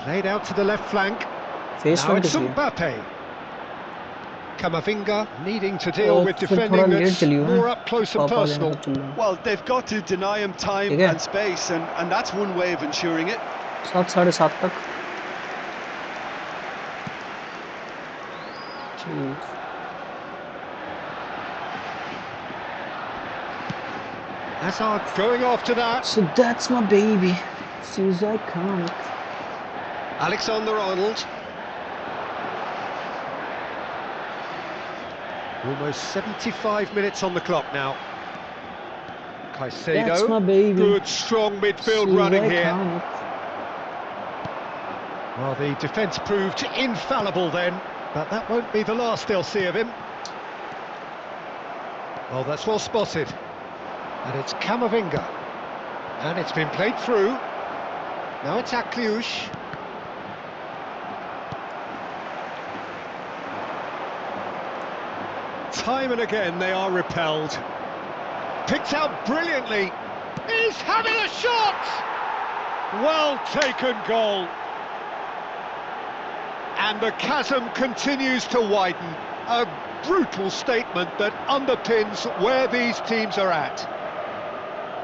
Played out to the left flank. Now it's Mbappe. Camavinga needing to deal with defending that's more up close and personal. Well, they've got to deny him time and space, and that's one way of ensuring it. 7:30 तक. Hazard going after that. So that's my baby. She's iconic. Alexander-Arnold. Almost 75 minutes on the clock now. Caicedo, That's my baby. good strong midfield See, running I here. can't. Well, the defence proved infallible then, but that won't be the last they'll see of him. Oh, that's well spotted. And it's Camavinga. And it's been played through. Now it's Akliush. Time and again they are repelled. Picked out brilliantly. He's having a shot! Well taken goal. And the chasm continues to widen. A brutal statement that underpins where these teams are at.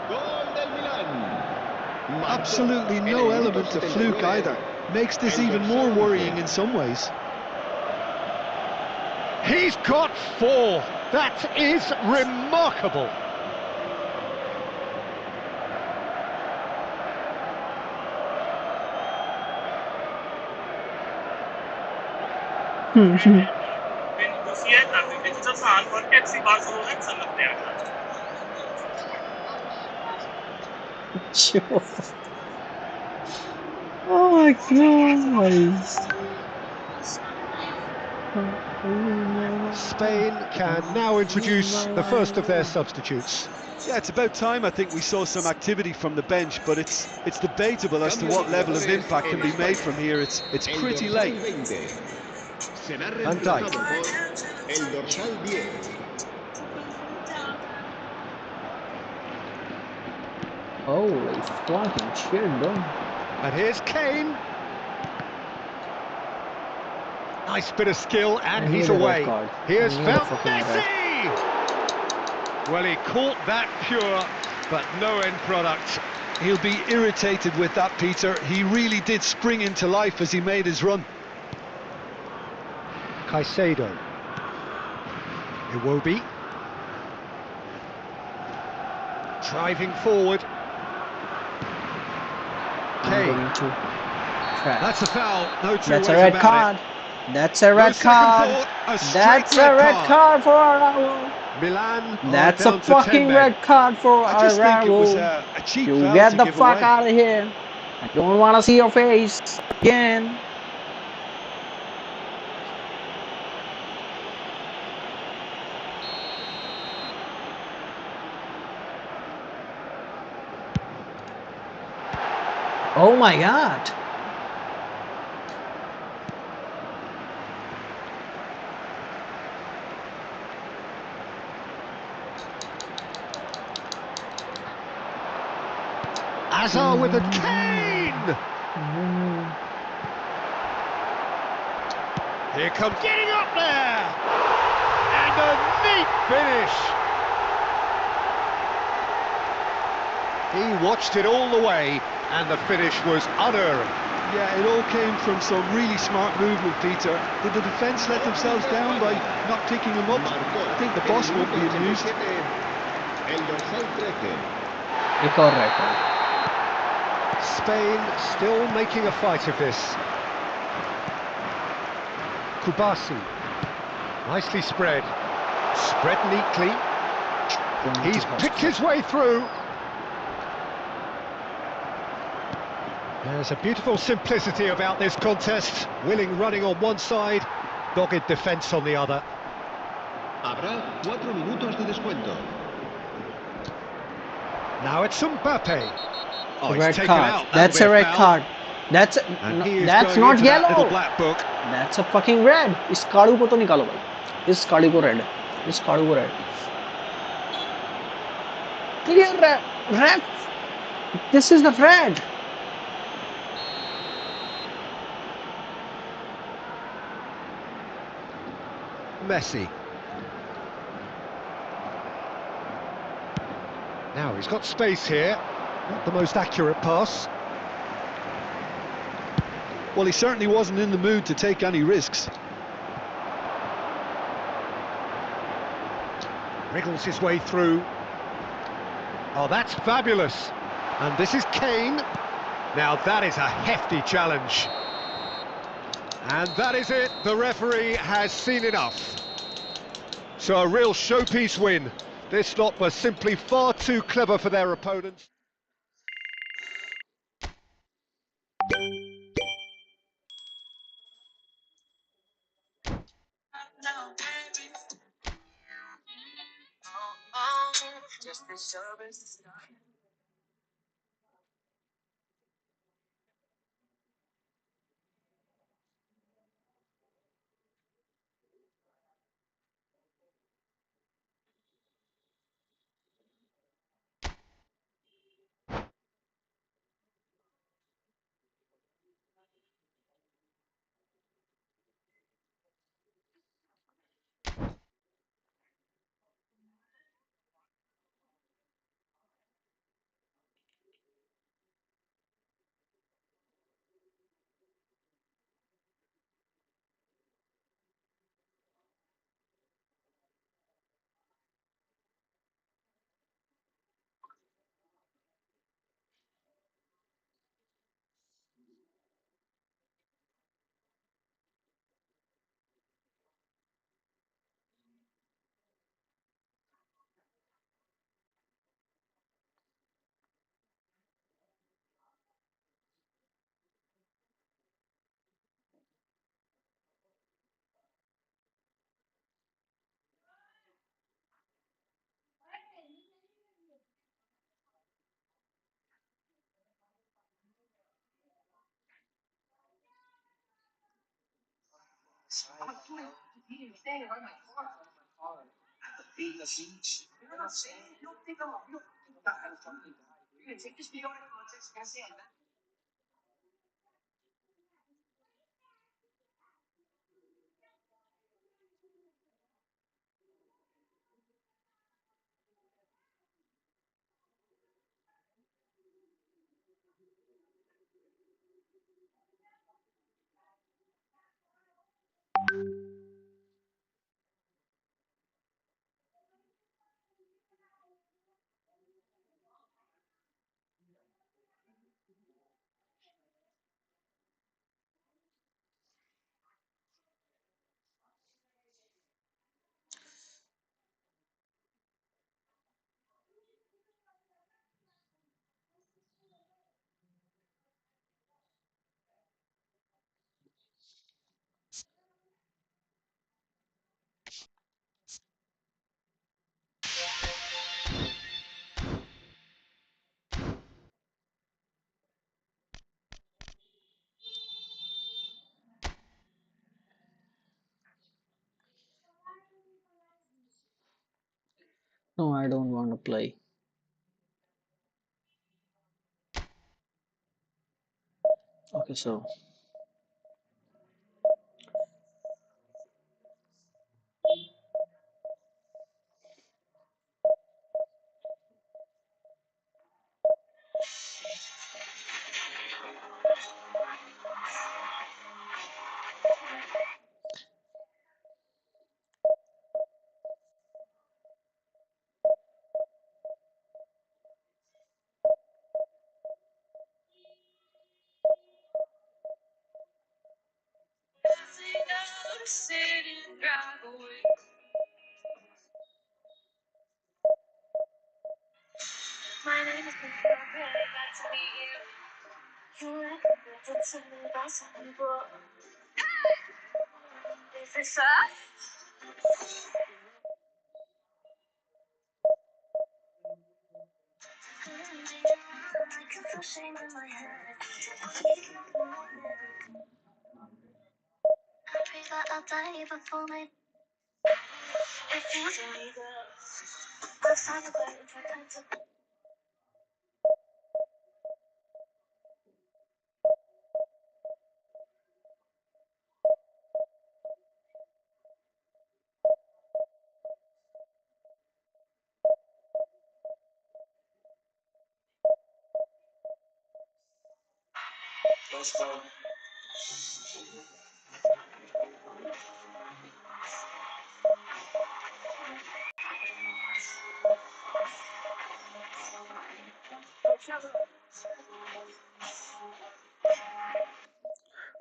Gol del Milan. Absolutely no element of fluke either. Makes this even more worrying in some ways. He's got 4. That is remarkable. Oh my god. Spain can now introduce the first of their substitutes. Yeah, it's about time I think we saw some activity from the bench, but it's debatable as to what level of impact can be made from here. It's pretty late. Van Dijk. El dorsal 10. Holy fucking shit, bro. And here's Kane. Nice bit of skill, and he's away. Here's Messi! Well, he caught that pure, but no end product. He'll be irritated with that, Peter. He really did spring into life as he made his run. Caicedo. Iwobi. Driving forward. Kane. That's a foul. No two That's ways a red about card. That's a red card. That's a red card for Araujo. Milan. That's a fucking red card for I just think it was Araujo. a cheap You foul get to the give fuck away. out of here. I don't want to see your face again. Oh my god. Hazard with a Kane! Here comes getting up there! And a neat finish! He watched it all the way, and the finish was unerring. Yeah, it all came from some really smart movement, Peter. Did the defence let themselves down by not picking him up? I think the boss won't be amused. El dorsal 13. Correct. Spain still making a fight of this. Kubasi. Nicely spread. Spread neatly. He's picked his way through. There's a beautiful simplicity about this contest. Willing running on one side, dogged defence on the other. Habrá 4 minutos de descuento. Now it's Mbappe. Oh, Red he's taken card. out. That's a red card. That's that's not yellow. That black book. That's a fucking red. इस काड़ू को तो निकालो भाई. इस काड़ू को red. इस काड़ू को red. Clear red. This is the red. Messi. Now he's got space here. Not the most accurate pass. Well, he certainly wasn't in the mood to take any risks. Wriggles his way through. Oh, that's fabulous. And this is Kane. Now that is a hefty challenge. And that is it. The referee has seen enough. So a real showpiece win. This lot was simply far too clever for their opponents. No, I don't want to play. Okay, so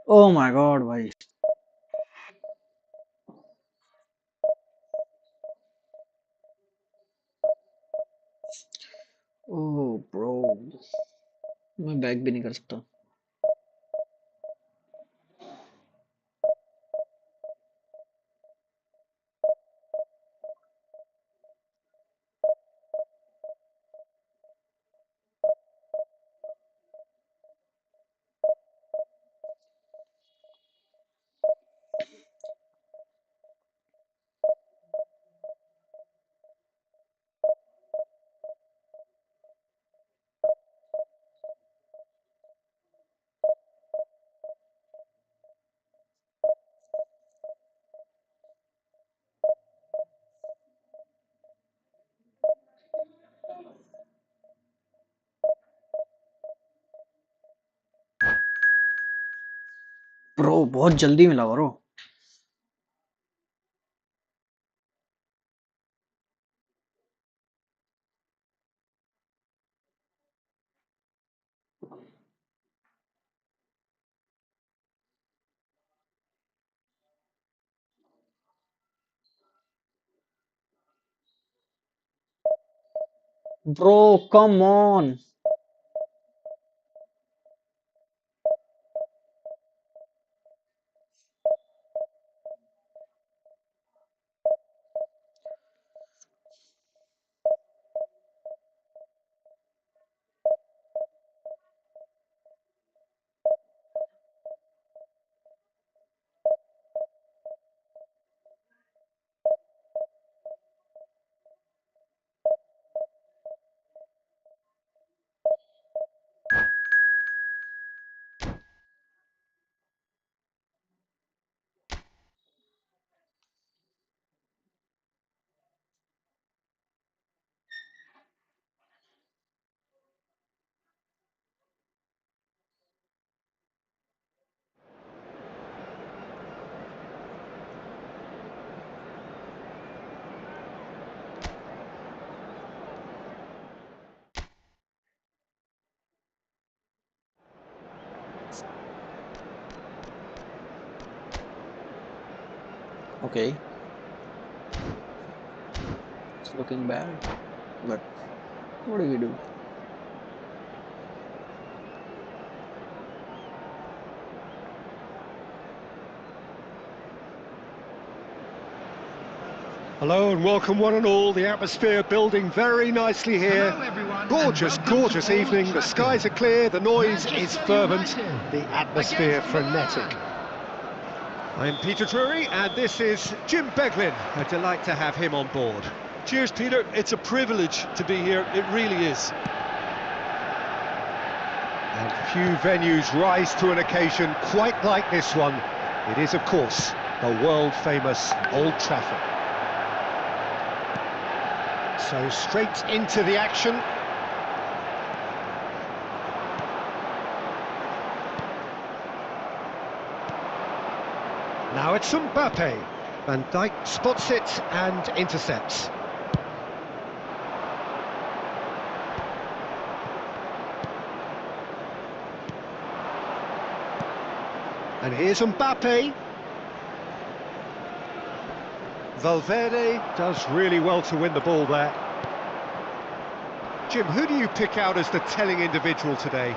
oh my god, भाई oh bro, मैं back भी नहीं कर सकता। Bro बहुत जल्दी मिला bro. Bro come on. Okay, it's looking bad, but what do we do? Hello and welcome one and all. The atmosphere building very nicely here. Gorgeous, gorgeous evening. The skies are clear, the noise is fervent, the atmosphere frenetic. I'm Peter Drury and this is Jim Beglin. A delight to have him on board. Cheers, Peter. It's a privilege to be here. It really is. And few venues rise to an occasion quite like this one. It is, of course, the world-famous Old Trafford. So straight into the action. Now it's Mbappe. Van Dijk spots it and intercepts. And here's Mbappe. Valverde does really well to win the ball there. Jim, who do you pick out as the telling individual today?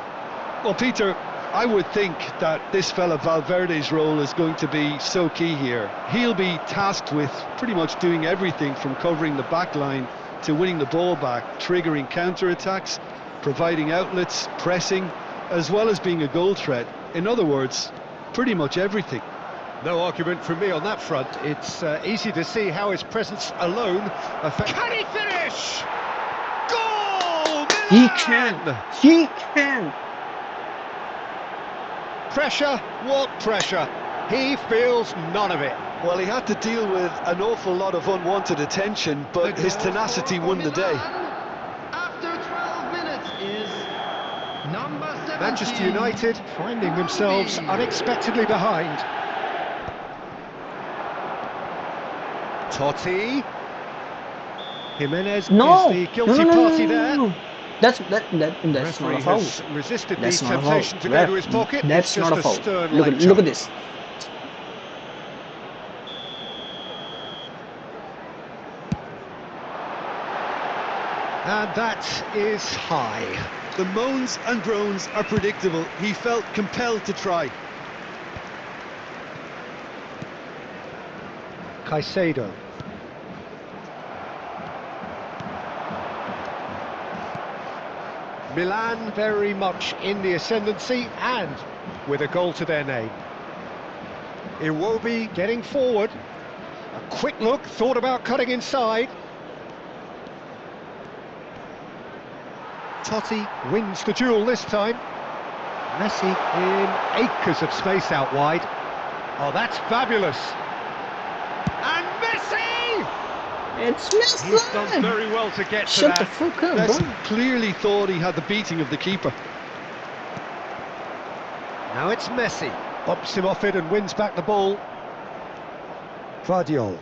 Well, Peter, I would think that this fella Valverde's role is going to be so key here. He'll be tasked with pretty much doing everything from covering the back line to winning the ball back, triggering counter-attacks, providing outlets, pressing, as well as being a goal threat. In other words, pretty much everything. No argument from me on that front. It's easy to see how his presence alone affects... Can he finish? Goal! He can! He can! Pressure? What pressure? He feels none of it. Well, he had to deal with an awful lot of unwanted attention, but his tenacity won the day. After 12 minutes is number 17. Manchester United finding themselves unexpectedly behind. Totti. Jimenez is the guilty party there. That's not a foul. Resisted That's the not a foul. temptation to go to his pocket. That's It's not a just foul. stern Look lecture. at this. And that is high. The moans and groans are predictable. He felt compelled to try. Caicedo. Milan very much in the ascendancy and with a goal to their name. Iwobi getting forward. A quick look, thought about cutting inside. Totti wins the duel this time. Messi in acres of space out wide. Oh, that's fabulous. And Messi! It's Messi! He's done very well to get to Shut the that. fuck up, Messi bro. clearly thought he had the beating of the keeper. Now it's Messi. Bumps him off it and wins back the ball. Guardiola.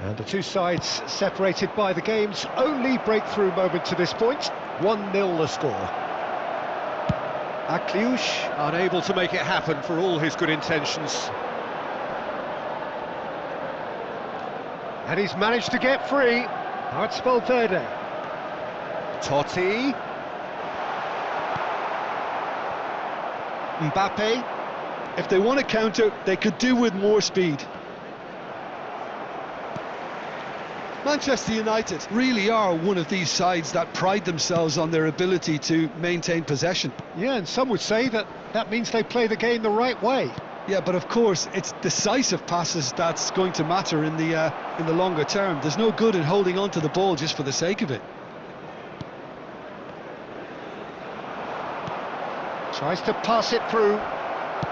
And the two sides separated by the game's only breakthrough moment to this point. 1-0 the score. Akliush unable to make it happen for all his good intentions. And he's managed to get free. Now it's Valverde. Totti. Mbappe. If they want to counter, they could do with more speed. Manchester United really are one of these sides that pride themselves on their ability to maintain possession. Yeah, and some would say that that means they play the game the right way. Yeah, but of course, it's decisive passes that's going to matter in the longer term. There's no good in holding on to the ball just for the sake of it. Tries to pass it through.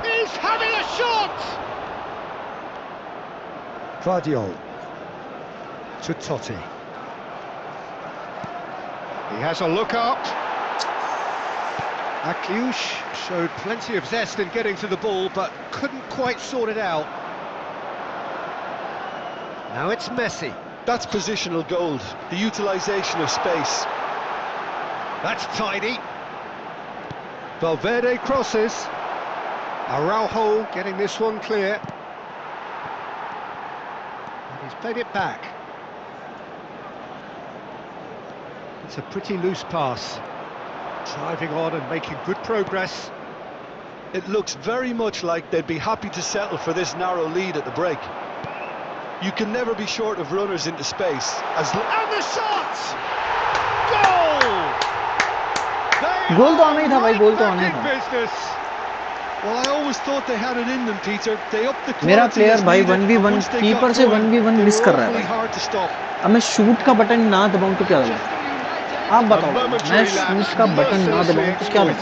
He's having a shot! Guardiola to Totti. He has a look up. Akliush showed plenty of zest in getting to the ball, but couldn't quite sort it out. Now it's Messi. That's positional gold, the utilisation of space. That's tidy. Valverde crosses. Araujo getting this one clear. And he's played it back. It's a pretty loose pass. Driving on and making good progress. It looks very much like they'd be happy to settle for this narrow lead at the break. You can never be short of runners into space. And the shot! Goal! गोल तो आना ही था भाई, गोल तो आना ही था. Business. Well, I always thought they had it in them, Peter. They upped the मेरा quality player as भाई needed, 1v1 and once they keeper got से going, 1v1 they miss were कर रहा है awfully भाई. hard to stop. अब मैं shoot का बटन ना दबाऊं तो क्या होगा? आप बताओ, मैं शूट का बटन ना दबाऊं तो क्या होगा?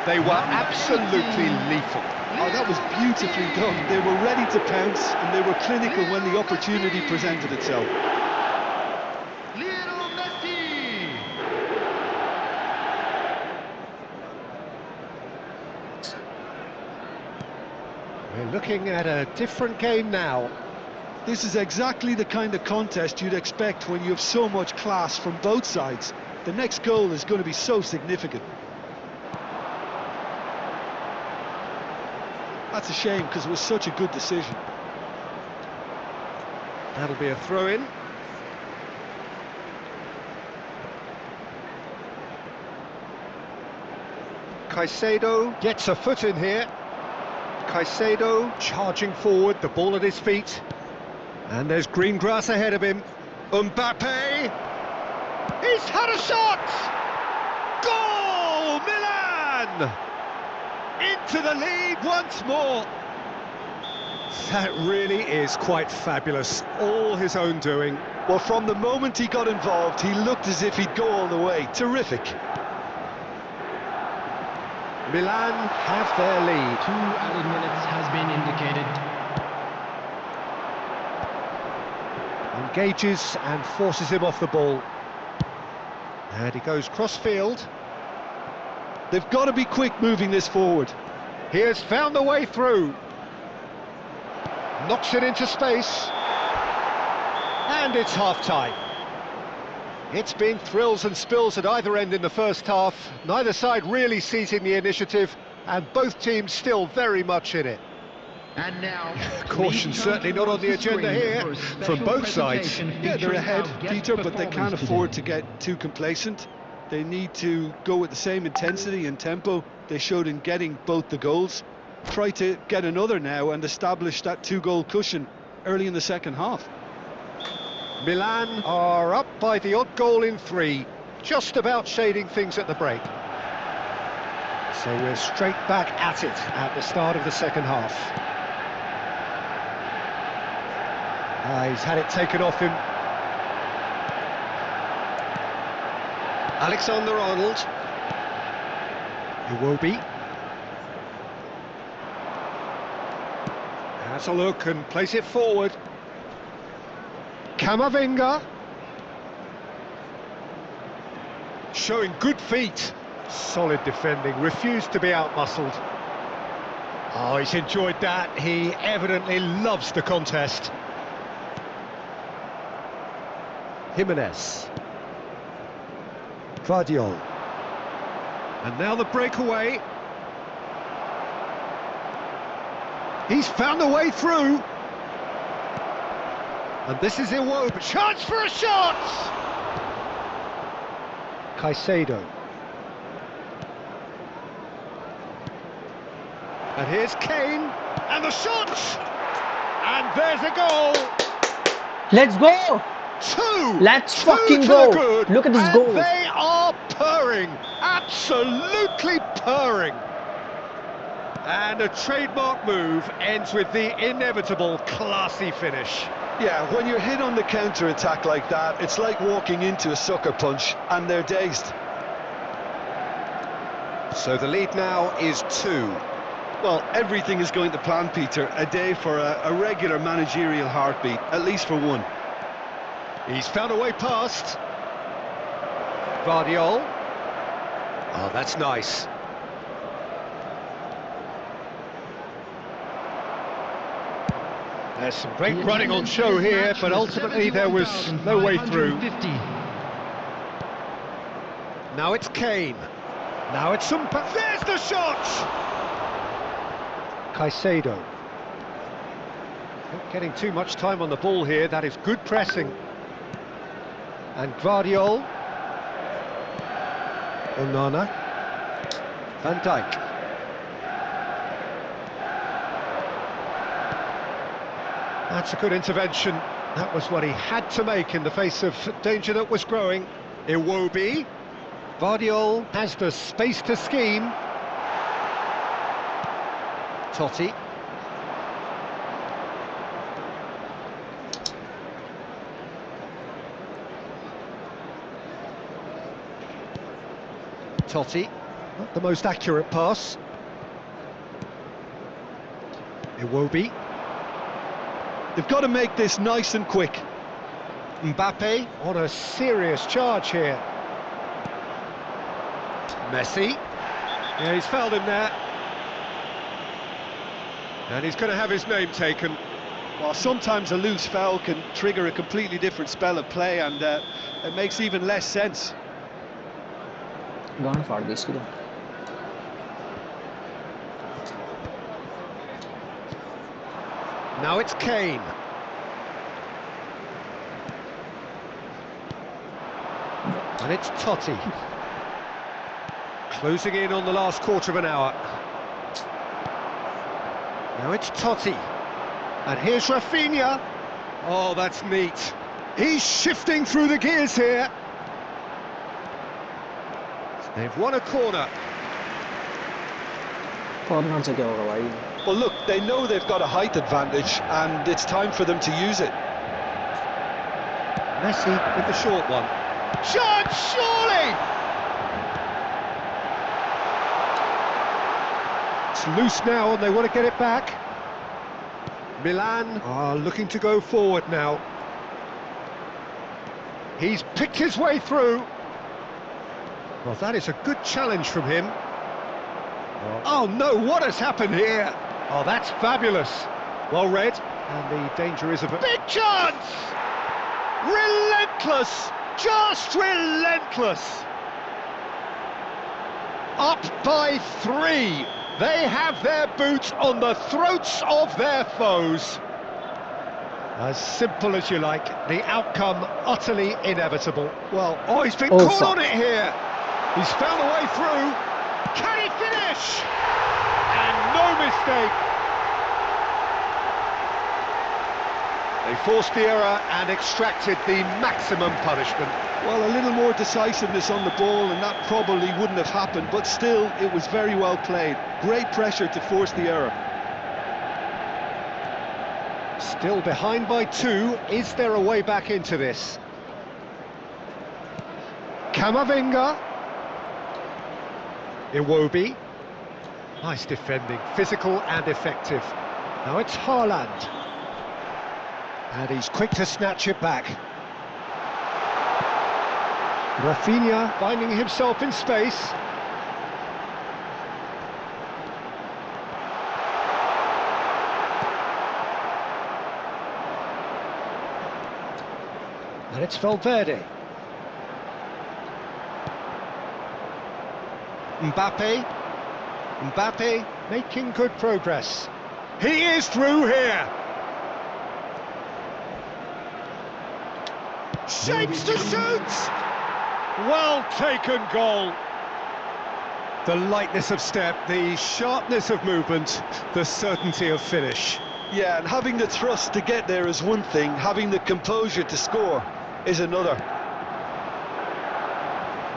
They were absolutely lethal. Oh, that was beautifully done. They were ready to pounce, and they were clinical when the opportunity presented itself. We're looking at a different game now. This is exactly the kind of contest you'd expect when you have so much class from both sides. The next goal is going to be so significant. That's a shame because it was such a good decision. That'll be a throw-in. Caicedo gets a foot in here. Caicedo charging forward, the ball at his feet. And there's green grass ahead of him. Mbappe! He's had a shot! Goal! Milan! Into the lead once more. That really is quite fabulous. All his own doing. Well, from the moment he got involved, he looked as if he'd go all the way. Terrific. Milan have their lead. 2 added minutes has been indicated. Engages and forces him off the ball. And he goes cross-field. They've got to be quick moving this forward. He has found the way through. Knocks it into space. And it's half-time. It's been thrills and spills at either end in the first half. Neither side really seizing the initiative, and both teams still very much in it. And now, Caution certainly not on the agenda here from both sides. Yeah, they're ahead, Peter, but they can't afford to get too complacent. They need to go with the same intensity and tempo they showed in getting both the goals. Try to get another now and establish that 2-goal cushion early in the second half. Milan are up by the odd goal in 3, just about shading things at the break. So we're straight back at it at the start of the second half. He's had it taken off him. Alexander-Arnold. Iwobi. Has a look and plays it forward. Camavinga. Showing good feet. Solid defending, refused to be out-muscled. Oh, he's enjoyed that. He evidently loves the contest. Jimenez. Guardiol. And now the breakaway. He's found a way through. And this is Iwobi. Chance for a shot! Caicedo. And here's Kane. And the shot! And there's a goal! Let's go! 2! Let's 2 fucking to go! the good, Look at this and goal! they are purring, absolutely purring. And a trademark move ends with the inevitable classy finish. Yeah, when you're hit on the counter-attack like that, it's like walking into a sucker punch and they're dazed. So the lead now is 2. Well, everything is going to plan, Peter. A day for a regular managerial heartbeat, at least for one. He's found a way past. Guardiol. Oh, that's nice. There's some great running on show here, but ultimately there was no way through. Now it's Kane. Now it's there's the shot! Caicedo. Not getting too much time on the ball here, that is good pressing. And Guardiol. Onana. Van Dijk. That's a good intervention. That was what he had to make in the face of danger that was growing. Iwobi. Guardiol has the space to scheme. Totti. Totti, not the most accurate pass. Iwobi. They've got to make this nice and quick. Mbappe on a serious charge here. Messi. Yeah, he's fouled him there. And he's going to have his name taken. Well, sometimes a loose foul can trigger a completely different spell of play, and it makes even less sense. Gone for this kilo. Now it's Kane. And it's Totti. Closing in on the last quarter of an hour. Now it's Totti. And here's Rafinha. Oh, that's neat. He's shifting through the gears here. They've won a corner. Corner से क्या होगा भाई? Well, look, they know they've got a height advantage, and it's time for them to use it. Messi with the short one. Shot, surely! It's loose now, and they want to get it back. Milan are looking to go forward now. He's picked his way through. Well, that is a good challenge from him. Oh no, what has happened here? Oh, that's fabulous. Well read, and the danger is a big chance! Relentless, just relentless. Up by 3. They have their boot on the throats of their foes. As simple as you like, the outcome utterly inevitable. Well, oh, he's been caught on it here. He's found a way through. Can he finish? And no mistake. They forced the error and extracted the maximum punishment. Well, a little more decisiveness on the ball and that probably wouldn't have happened, but still, it was very well played. Great pressure to force the error. Still behind by 2. Is there a way back into this? Camavinga. Iwobi. Nice defending, physical and effective. Now it's Haaland. And he's quick to snatch it back. Rafinha finding himself in space. And it's Valverde. Mbappe making good progress. He is through here. Shapes to shoot! Well taken goal. The lightness of step, the sharpness of movement, the certainty of finish. Yeah, and having the thrust to get there is one thing, having the composure to score is another.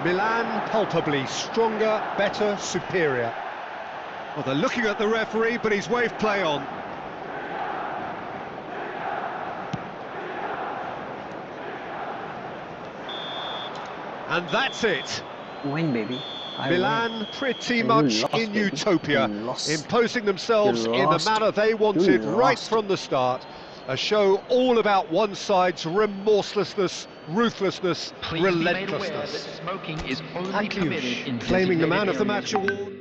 Milan palpably stronger, better, superior. Well, they're looking at the referee, but he's waved play on. And that's it. Win, baby. Milan pretty much in utopia, imposing themselves in the manner they wanted right from the start. A show all about one side's remorselessness, ruthlessness, relentlessness. Smoking is only permitted in claiming the man of the match award.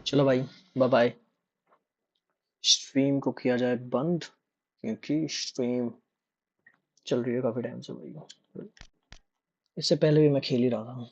चलो भाई, bye bye. Stream को किया जाए बंद, क्योंकि stream चल रही है काफी टाइम से भाई। इससे पहले भी मैं खेल ही रहा था।